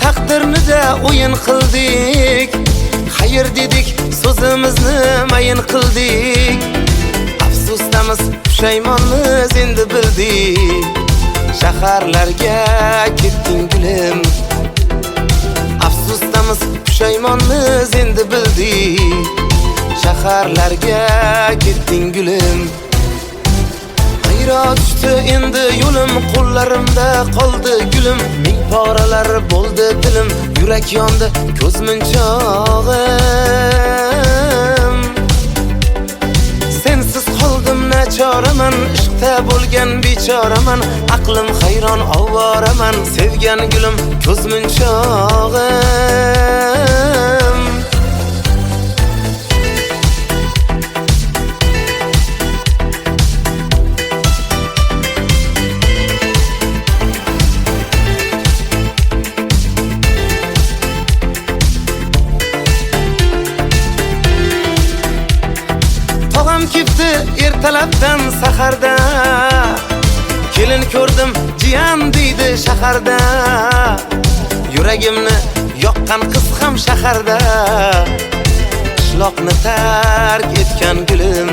Speaker 1: Taqdirnida o'yin qildik Xayr dedik so'zimizni mayin qildik Afsusdamiz pushaymonmiz endi bildik Shaharlarga ketding gulim Afsusdamiz pushaymonmiz endi bildik Shaharlarga ketding gulim Ayro tushdi endi yo'lim qo'llarimda qoldi gulim ming poralar bo'ldi dilim yurak yondi ko'z munchog'im sensiz qoldim nachoraman ishqda bo'lgan bechoraman aqlim hayron ovoraman sevgan gulim ko'z munchog'im Kipti ertalabdan saharda kelin ko'rdim jiyan deydi shaharda yuragimni yoqqan qiz ham shaharda qishloqni tark etgan gulim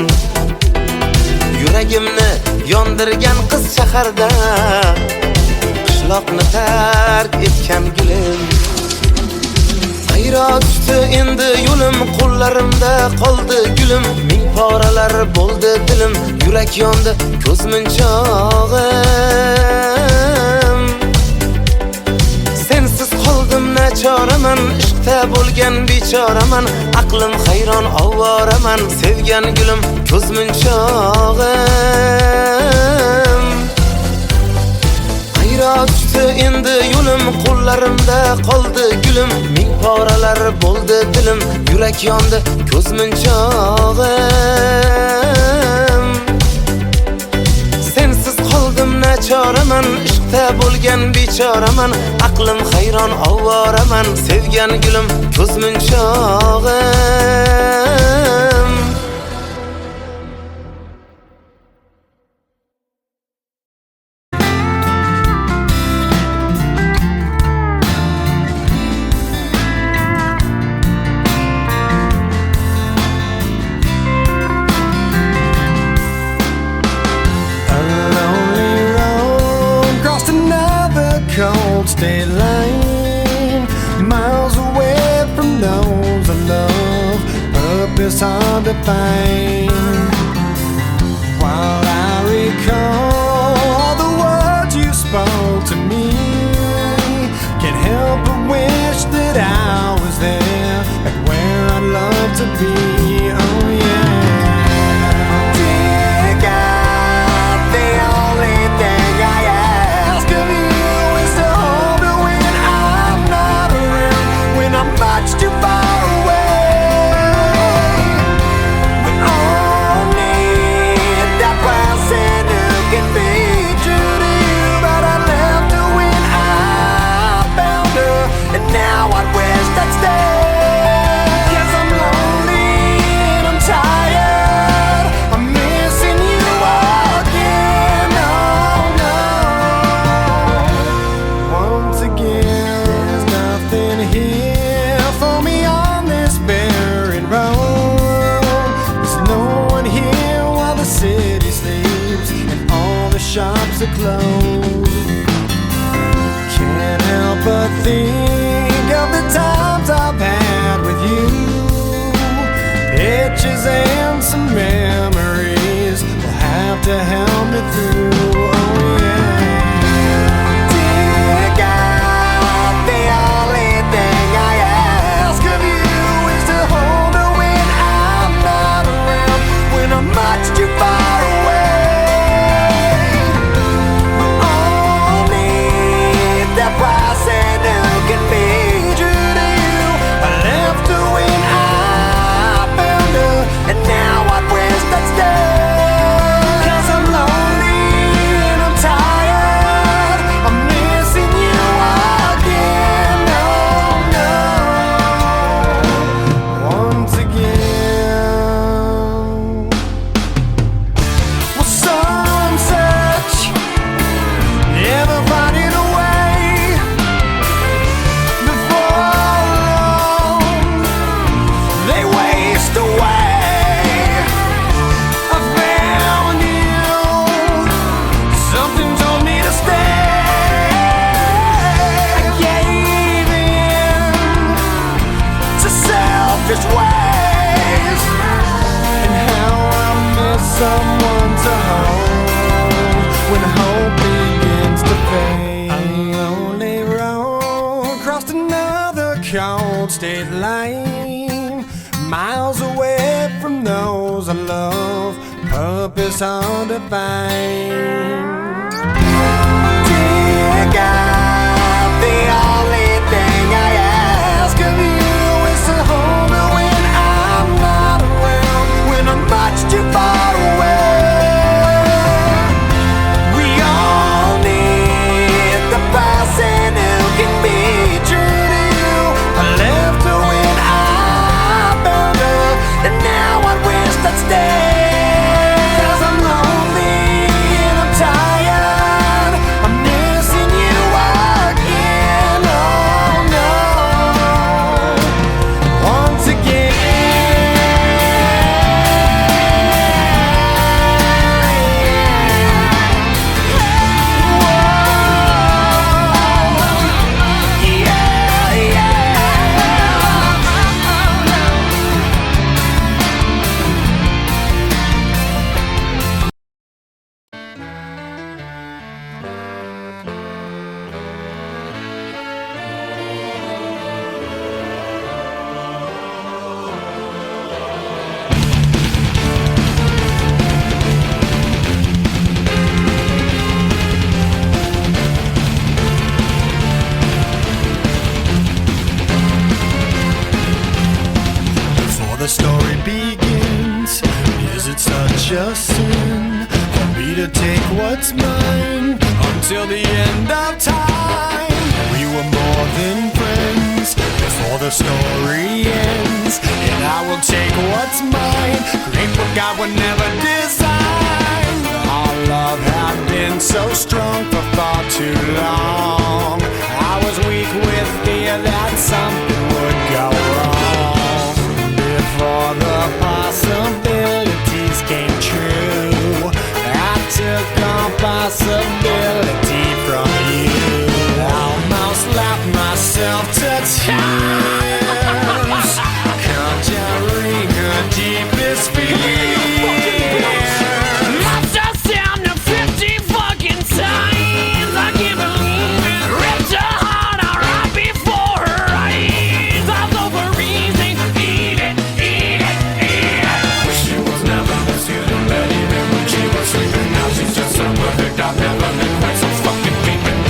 Speaker 1: yuragimni yondirgan qiz shaharda qishloqni tark etgan gulim Ayro tushdi endi yo'lim qo'llarimda qoldi gulim ming poralar bo'ldi dilim yurak yondi ko'z munchog'im sensiz qoldim nachoraman ishqda bo'lgan bechoraman aqlim hayron ovoraman sevgan gulim ko'z munchog'im Ayro tushdi endi yo'lim qo'llarimda qoldi gulim ming poralar bo'ldi dilim yurak yondi ko'z munchog'im sensiz qoldim nachoraman ishqda bo'lgan bechoraman aqlim hayron ovoraman sevgan gulim ko'z munchog'im
Speaker 4: cold state line, miles away from those I love. Purpose hard to find. While I recall the words you spoke to me, can't help but wish that I was there, like where I'd love to be. Oh yeah. Dig out the only thing I ask of you. Much too far away. We all need that person who can be true to you. But I left her when I found her, and now I wish I'd stay. 'Cause I'm lonely and I'm tired. I'm missing you again. Oh no. Once again, there's nothing here for me on this barren road. There's no one here while the city sleeps and all the shops are closed. pictures and some memories will have to help me through. Oh yeah. Dear God, the only thing I ask of you is to hold me when I'm not around, when I'm much too far away. We all need that person who can be true to you. I left her when I found her, and now I wish I'd stay. 'Cause I'm lonely and I'm tired, I'm missing you again. Oh no, once again. Well, some search, never finding a way. Before long, they waste away. I found you, something told me to stay. I gave in to selfish ways, and how I miss someone to hold when hope begins to fade. A lonely road crossed another cold state line, miles away from those I love, purpose hard to find. Dear God, the only thing I ask of you is to hold me when I'm not around, when I'm much too far away. We all need the person who can be true to you. I left her when I found her, and now I wish I'd stay. 'Cause I'm lonely and I'm tired, I'm missing you again. Oh no, once again. Before the story begins, is it such a sin for me to take what's mine until the end of time? We were more than friends before the story ends, and I will take what's mine, create what God would never design. Our love had been so strong for far too long. I was weak with fear that something would go wrong. Before the possibilities came true, I took on possibility from you. Almost laughed myself to tears, conjuring her deepest fears.
Speaker 5: Lost us down to 50 fucking times. I can't believe it. Ripped her heart out right before her eyes. I was over easy. Eat it, eat it, eat it. Wish she was never this good in bed, even when she was sleeping. Now she's just so perfect. I've never been quite so fucking creeping.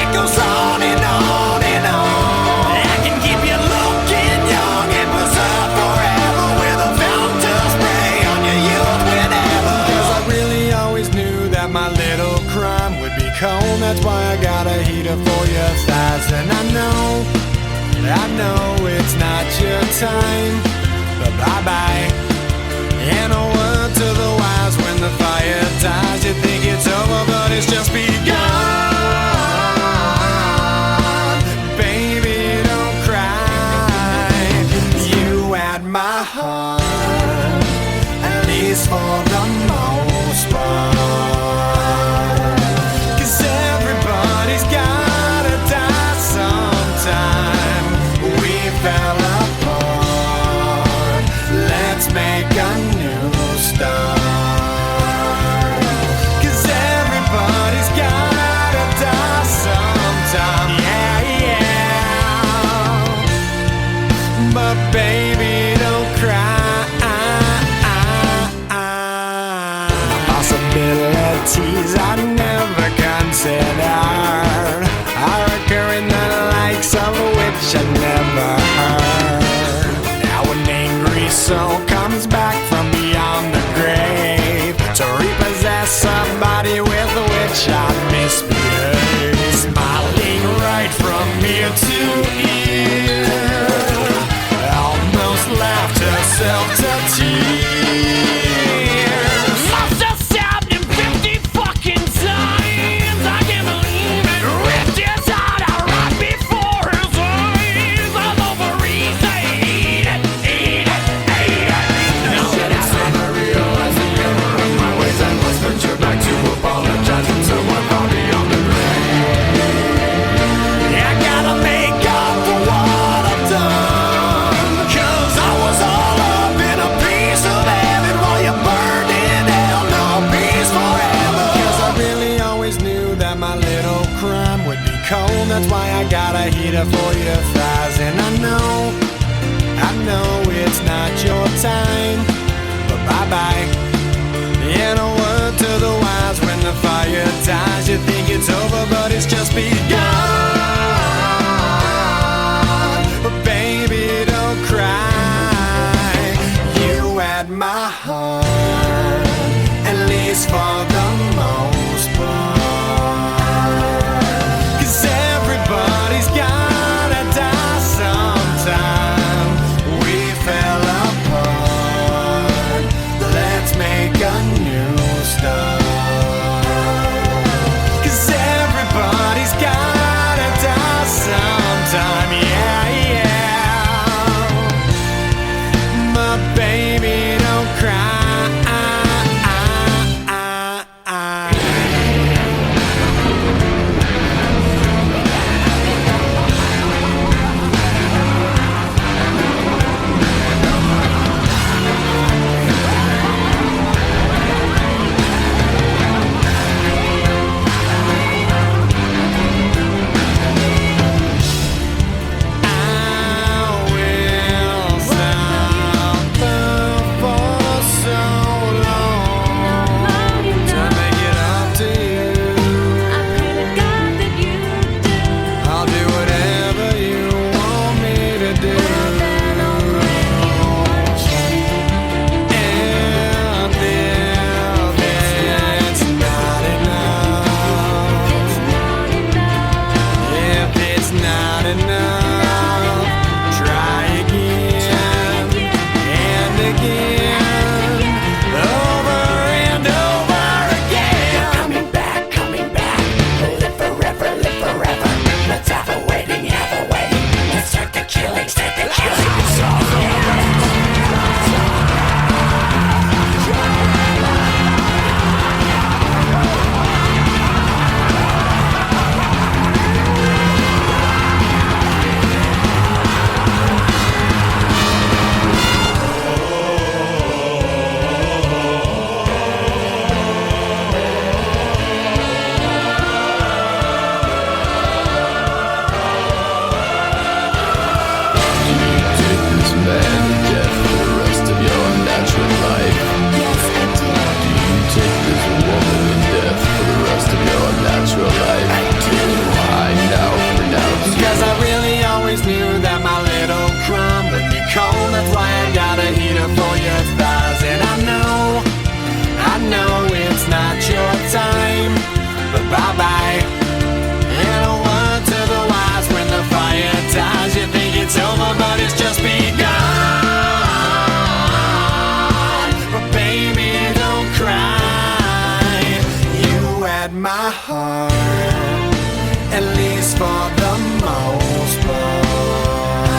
Speaker 4: It goes on and on and on. I can keep you looking young and preserve forever with a fountain spray on your youth whenever. 'Cause I really always knew that my little crime would be cold. That's why I got a heater for your thighs. And I know it's not your time, but bye-bye. And a word to the wise, when the fire dies, you think it's over, but it's just begun. Baby, don't cry. You had my heart, at least for the most part. 'Cause everybody's gotta die sometime. We fell apart. cold, that's why I got a heater for your thighs. And I know it's not your time, but bye-bye. And a word to the wise, when the fire dies, you think it's over, but it's just begun. But baby, don't cry, you had my heart, at least for the most part. 'Cause everybody's gotta die sometime. We fell apart, let's make a new start. 'Cause everybody's gotta die sometime, yeah, yeah. My baby, don't cry. Bye-bye. And a word to the wise, when the fire dies, you think it's over, but it's just begun. But baby, don't cry, you had my heart, at least for the most part.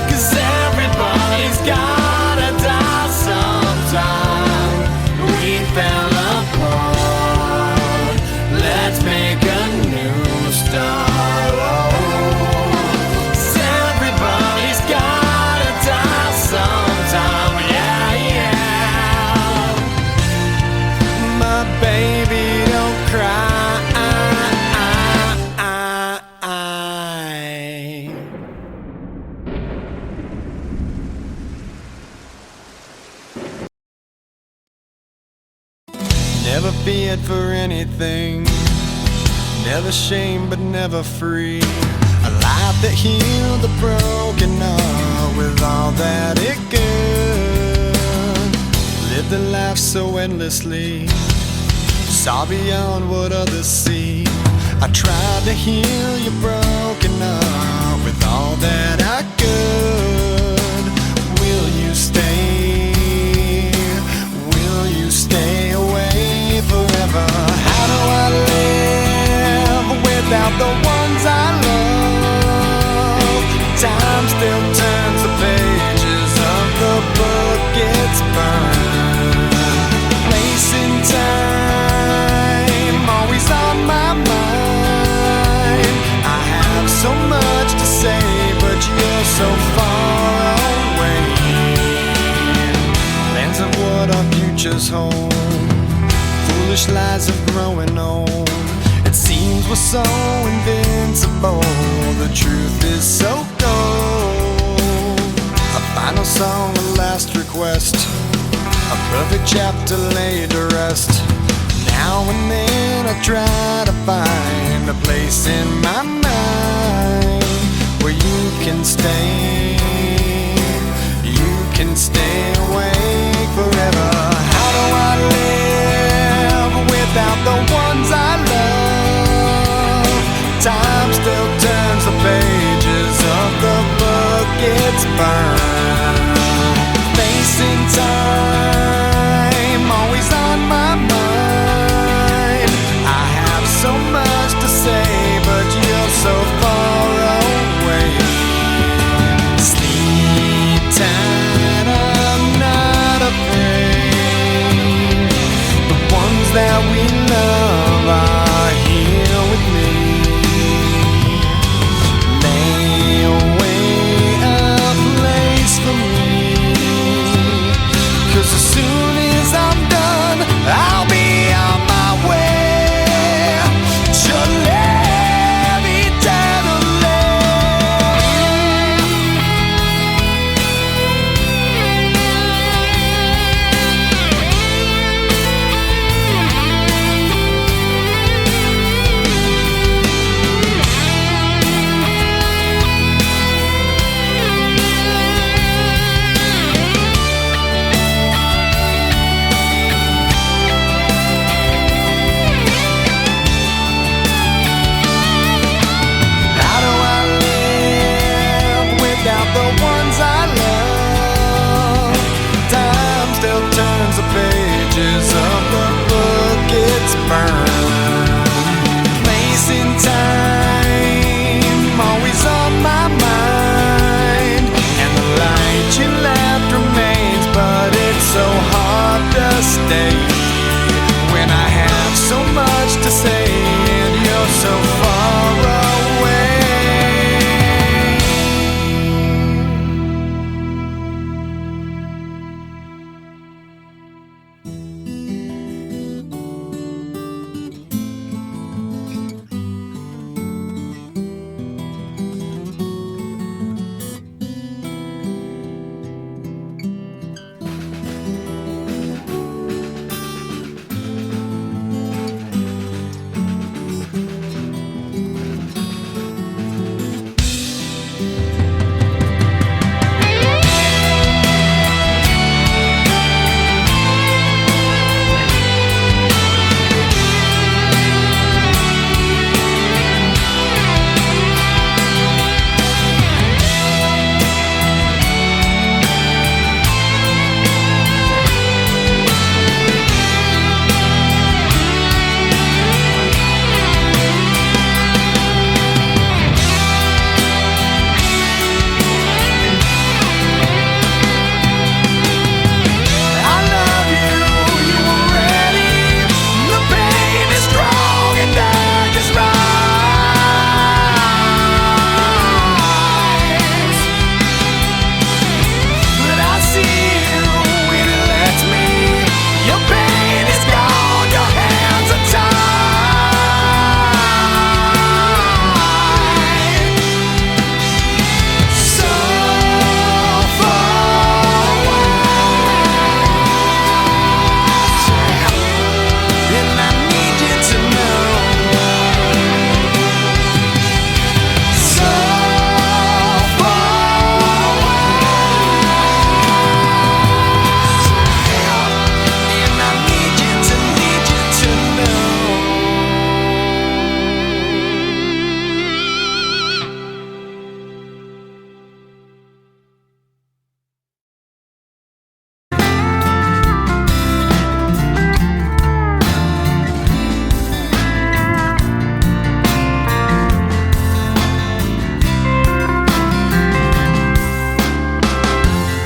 Speaker 4: 'Cause everybody's gotta die sometime. We fell apart, let's make a new start. Everybody's gotta die sometime, yeah, yeah. My baby, don't cry. Never feared for anything, never shame but never free. A life that healed the broken heart with all that it could. Lived a life so endlessly, saw beyond what others see. I tried to heal your broken heart with all that I could. Will you stay? Will you stay away forever? How do I live without the ones I love? Time still turns the pages of the book, it's burned. Place in time, always on my mind. I have so much to say, but you're so far away. Plans of what our futures hold, foolish lies of growing old. It seems bones were so invincible. The truth is so cold. A final song, a last request, a perfect chapter laid to rest. Now and then I try to find a place in my mind where you can stay. You can stay awake forever. How do I live without the ones I love? Time still turns the pages of the book it's burned. Facing time, always on my mind. I have so much to say, but you're so far away. Sleep tight, I'm not afraid. The ones that we love are here with me. Lay away a place for me, 'cause as soon as I'm done, I'll be on my way to live eternally. How do I live without the ones I love? Time still turns the pages of the book it's burned. Place in time, always on my mind. And the light you left remains, but it's so hard to stay when I have so much to say and you're so far away. I love you, you were ready. The pain is strong and I just rise. But I see you when it lets me. Your pain is gone, your hands are tied. So far away. And I need you to know. So far away. And I need you to know.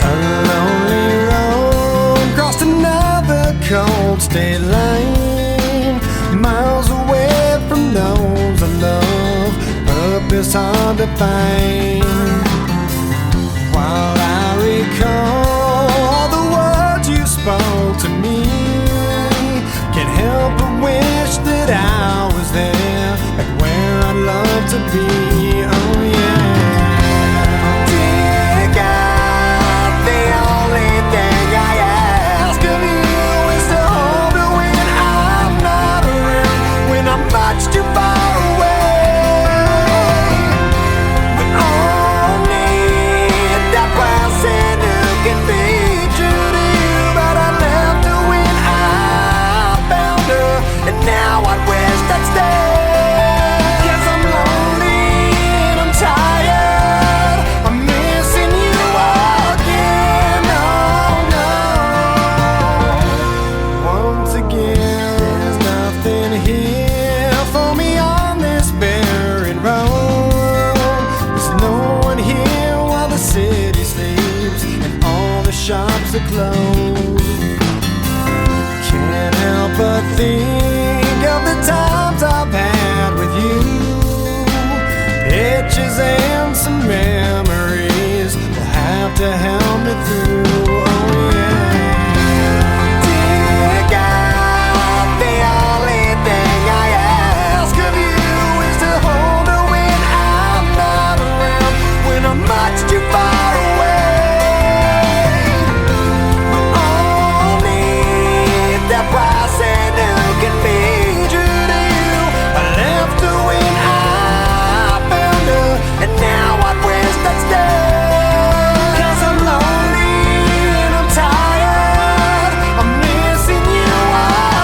Speaker 4: A lonely road crossed another cold state line, miles away from those I love. Purpose hard to find. While I recall all the words you spoke to me, can't help but wish that I was there. love to be. Oh yeah. Dear God, the only thing I ask of you is to hold me when I'm not around, when I'm much too far away. We all need that person who can be true to you, but I left her when I found her, and now I wish I'd stay. 'Cause I'm lonely and I'm tired, I'm missing you again. Oh no. Once again, there's nothing here for me on this barren road. There's no one here while the city sleeps and all the shops are closed. Can't help but think of the times I've had with you. Pictures and some memories will have to help me through. Oh yeah. Dear God, the only thing I ask of you is to hold her when I'm not around, when I'm much too far away. We all need that person who can be true to you. I left her when I found her, and now I wish I'd stay. 'Cause I'm lonely and I'm tired, I'm missing you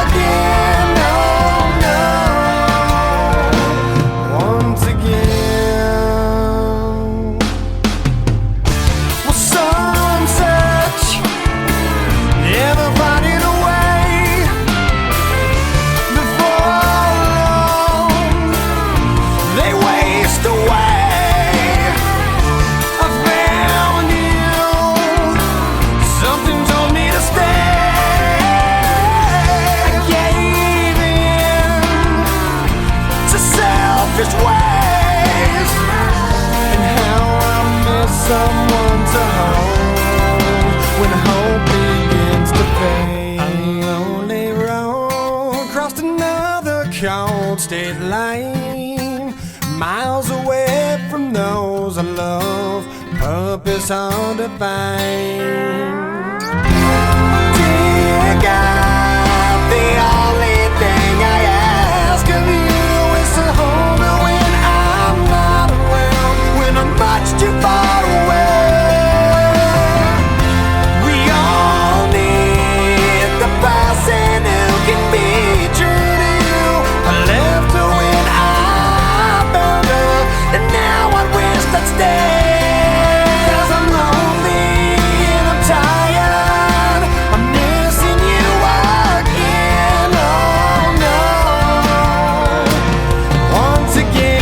Speaker 4: again. Oh no. Once again. Well, some search, never finding a way. Before long, they waste away. I found you, something told me to stay. I gave in to selfish ways, and how I miss someone to hold when hope begins to fade. A lonely road crossed another cold state line, miles away from those I love, purpose hard to find. Dear God, the only thing I ask of you is to hold me when I'm not around, when I'm much too far away. We all need the person who can be true to you. I left her when I found her, and now I wish I'd stay. 'Cause I'm lonely and I'm tired, I'm missing you again. Oh no. Once again.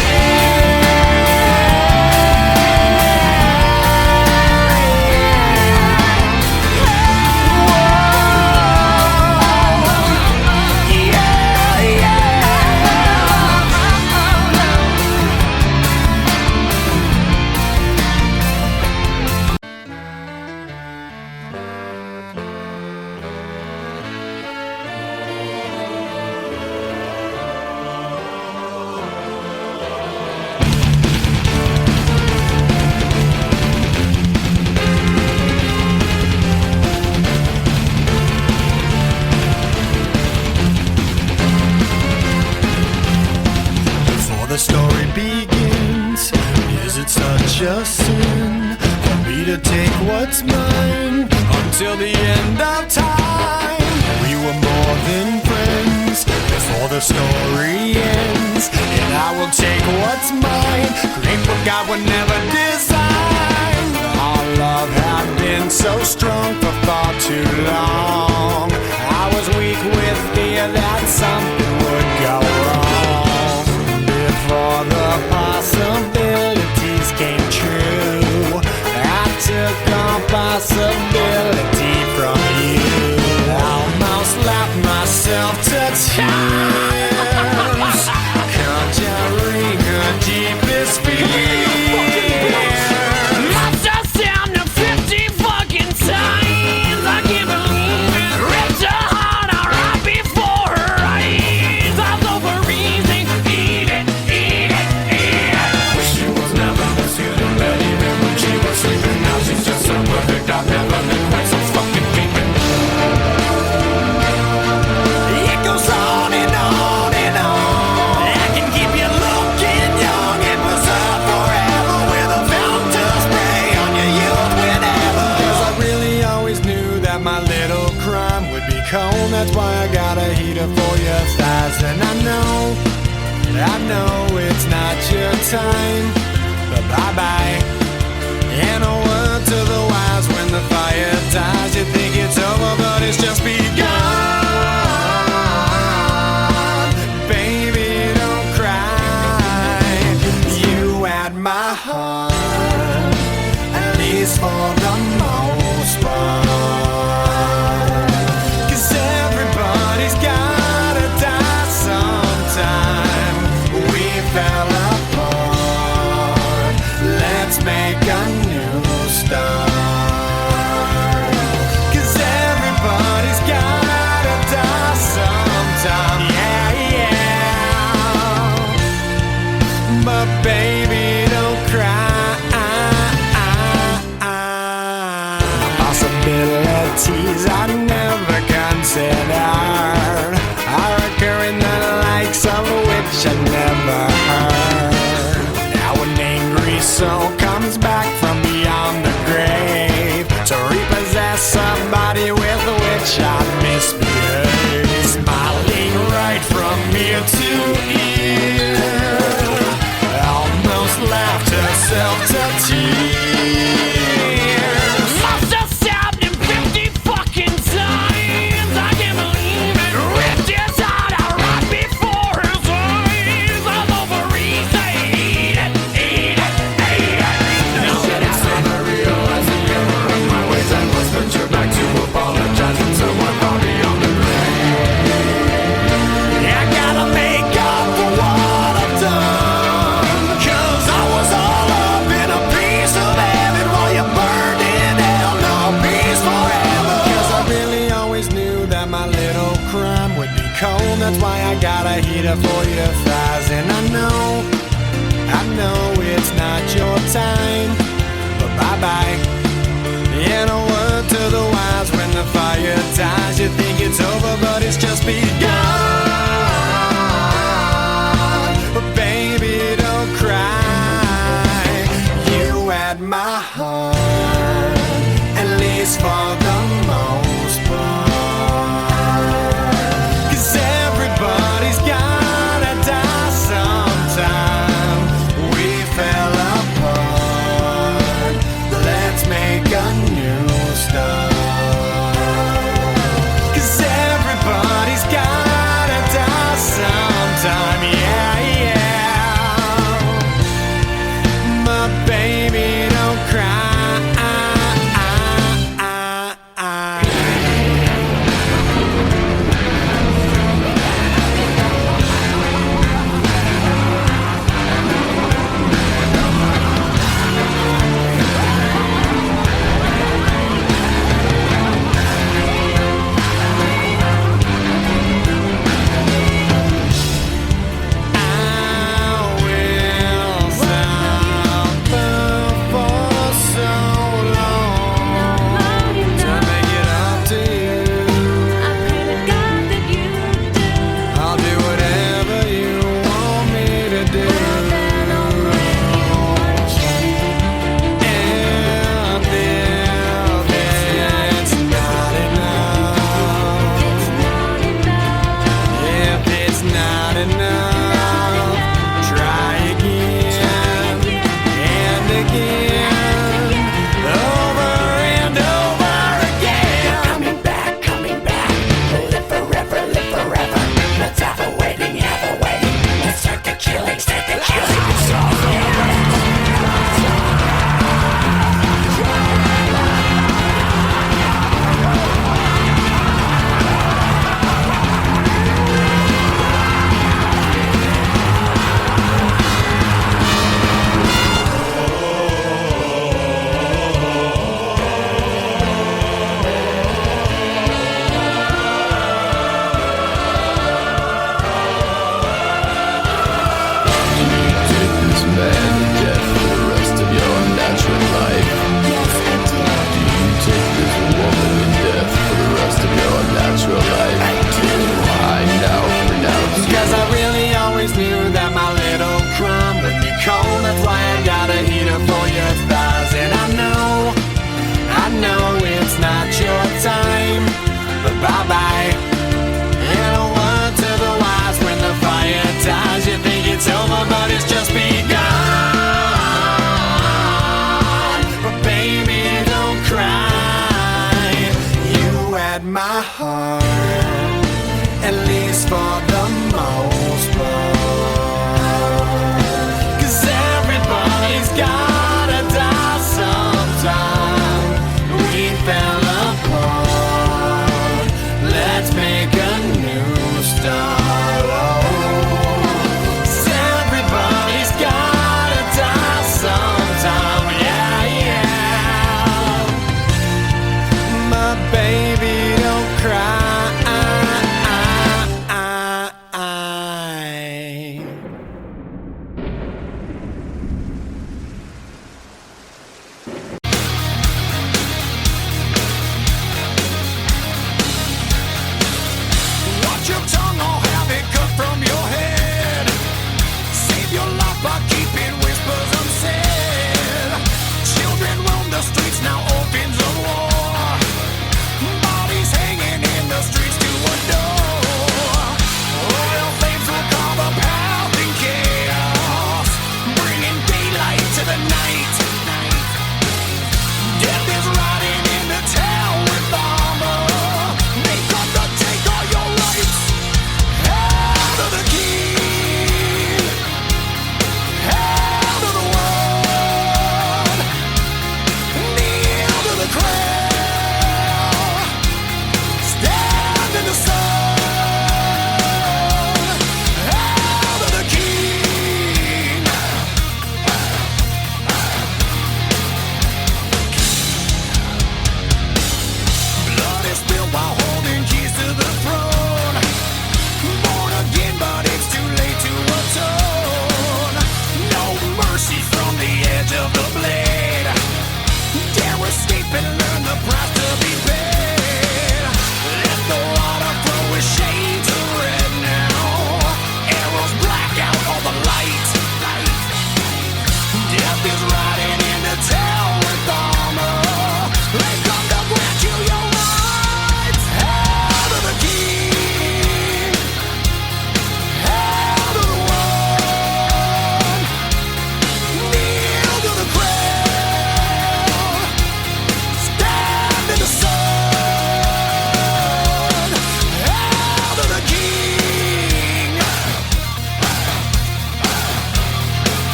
Speaker 4: Before the story begins, is it such a sin for me to take what's mine until the end of time? We were more than friends before the story ends, and I will take what's mine, create what God would never design. Our love had been so strong for far too long. I was weak with fear that something would go wrong. Before the possibilities came true, I took all possibility from you. Almost laughed myself to tears, conjuring a deepest fear.
Speaker 5: Must have sound of 50 fucking times. I can't believe it. Ripped her heart out right before her eyes. I was over easy. Eat it, eat it, eat it.
Speaker 2: I know it's not your time, but bye-bye. And a word to the wise, when the fire dies, you think it's over, but it's just begun. Baby, don't cry. You had my heart, at least for the most part. 'Cause everybody's gotta die sometime. We fell apart. Let's make a new start. 'Cause everybody's gotta die sometime. Yeah, yeah. But baby, don't cry. Possibilities I never considered are occurring, the likes of which I never heard. Now an angry soul comes back from beyond the grave to repossess somebody with which I misbehaved. Smiling right from ear to ear, almost laughed herself to tears.
Speaker 5: Must have stabbed him 50 fucking times. I can't believe it. Ripped his heart out right before his eyes. All over eat it, eat it, eat it. No, I realize the error of my ways. I must venture back to apologizing to my body on the
Speaker 2: I gotta make up for what I've done, 'cause I was all up in a piece of heaven while you burned in hell. No peace forever. 'Cause I really always knew that my little crime would be cold. That's why I got a heater for your thighs. And I know it's not your time, but bye-bye. And a word to the wise, when the fire dies, you think it's over, but it's just begun.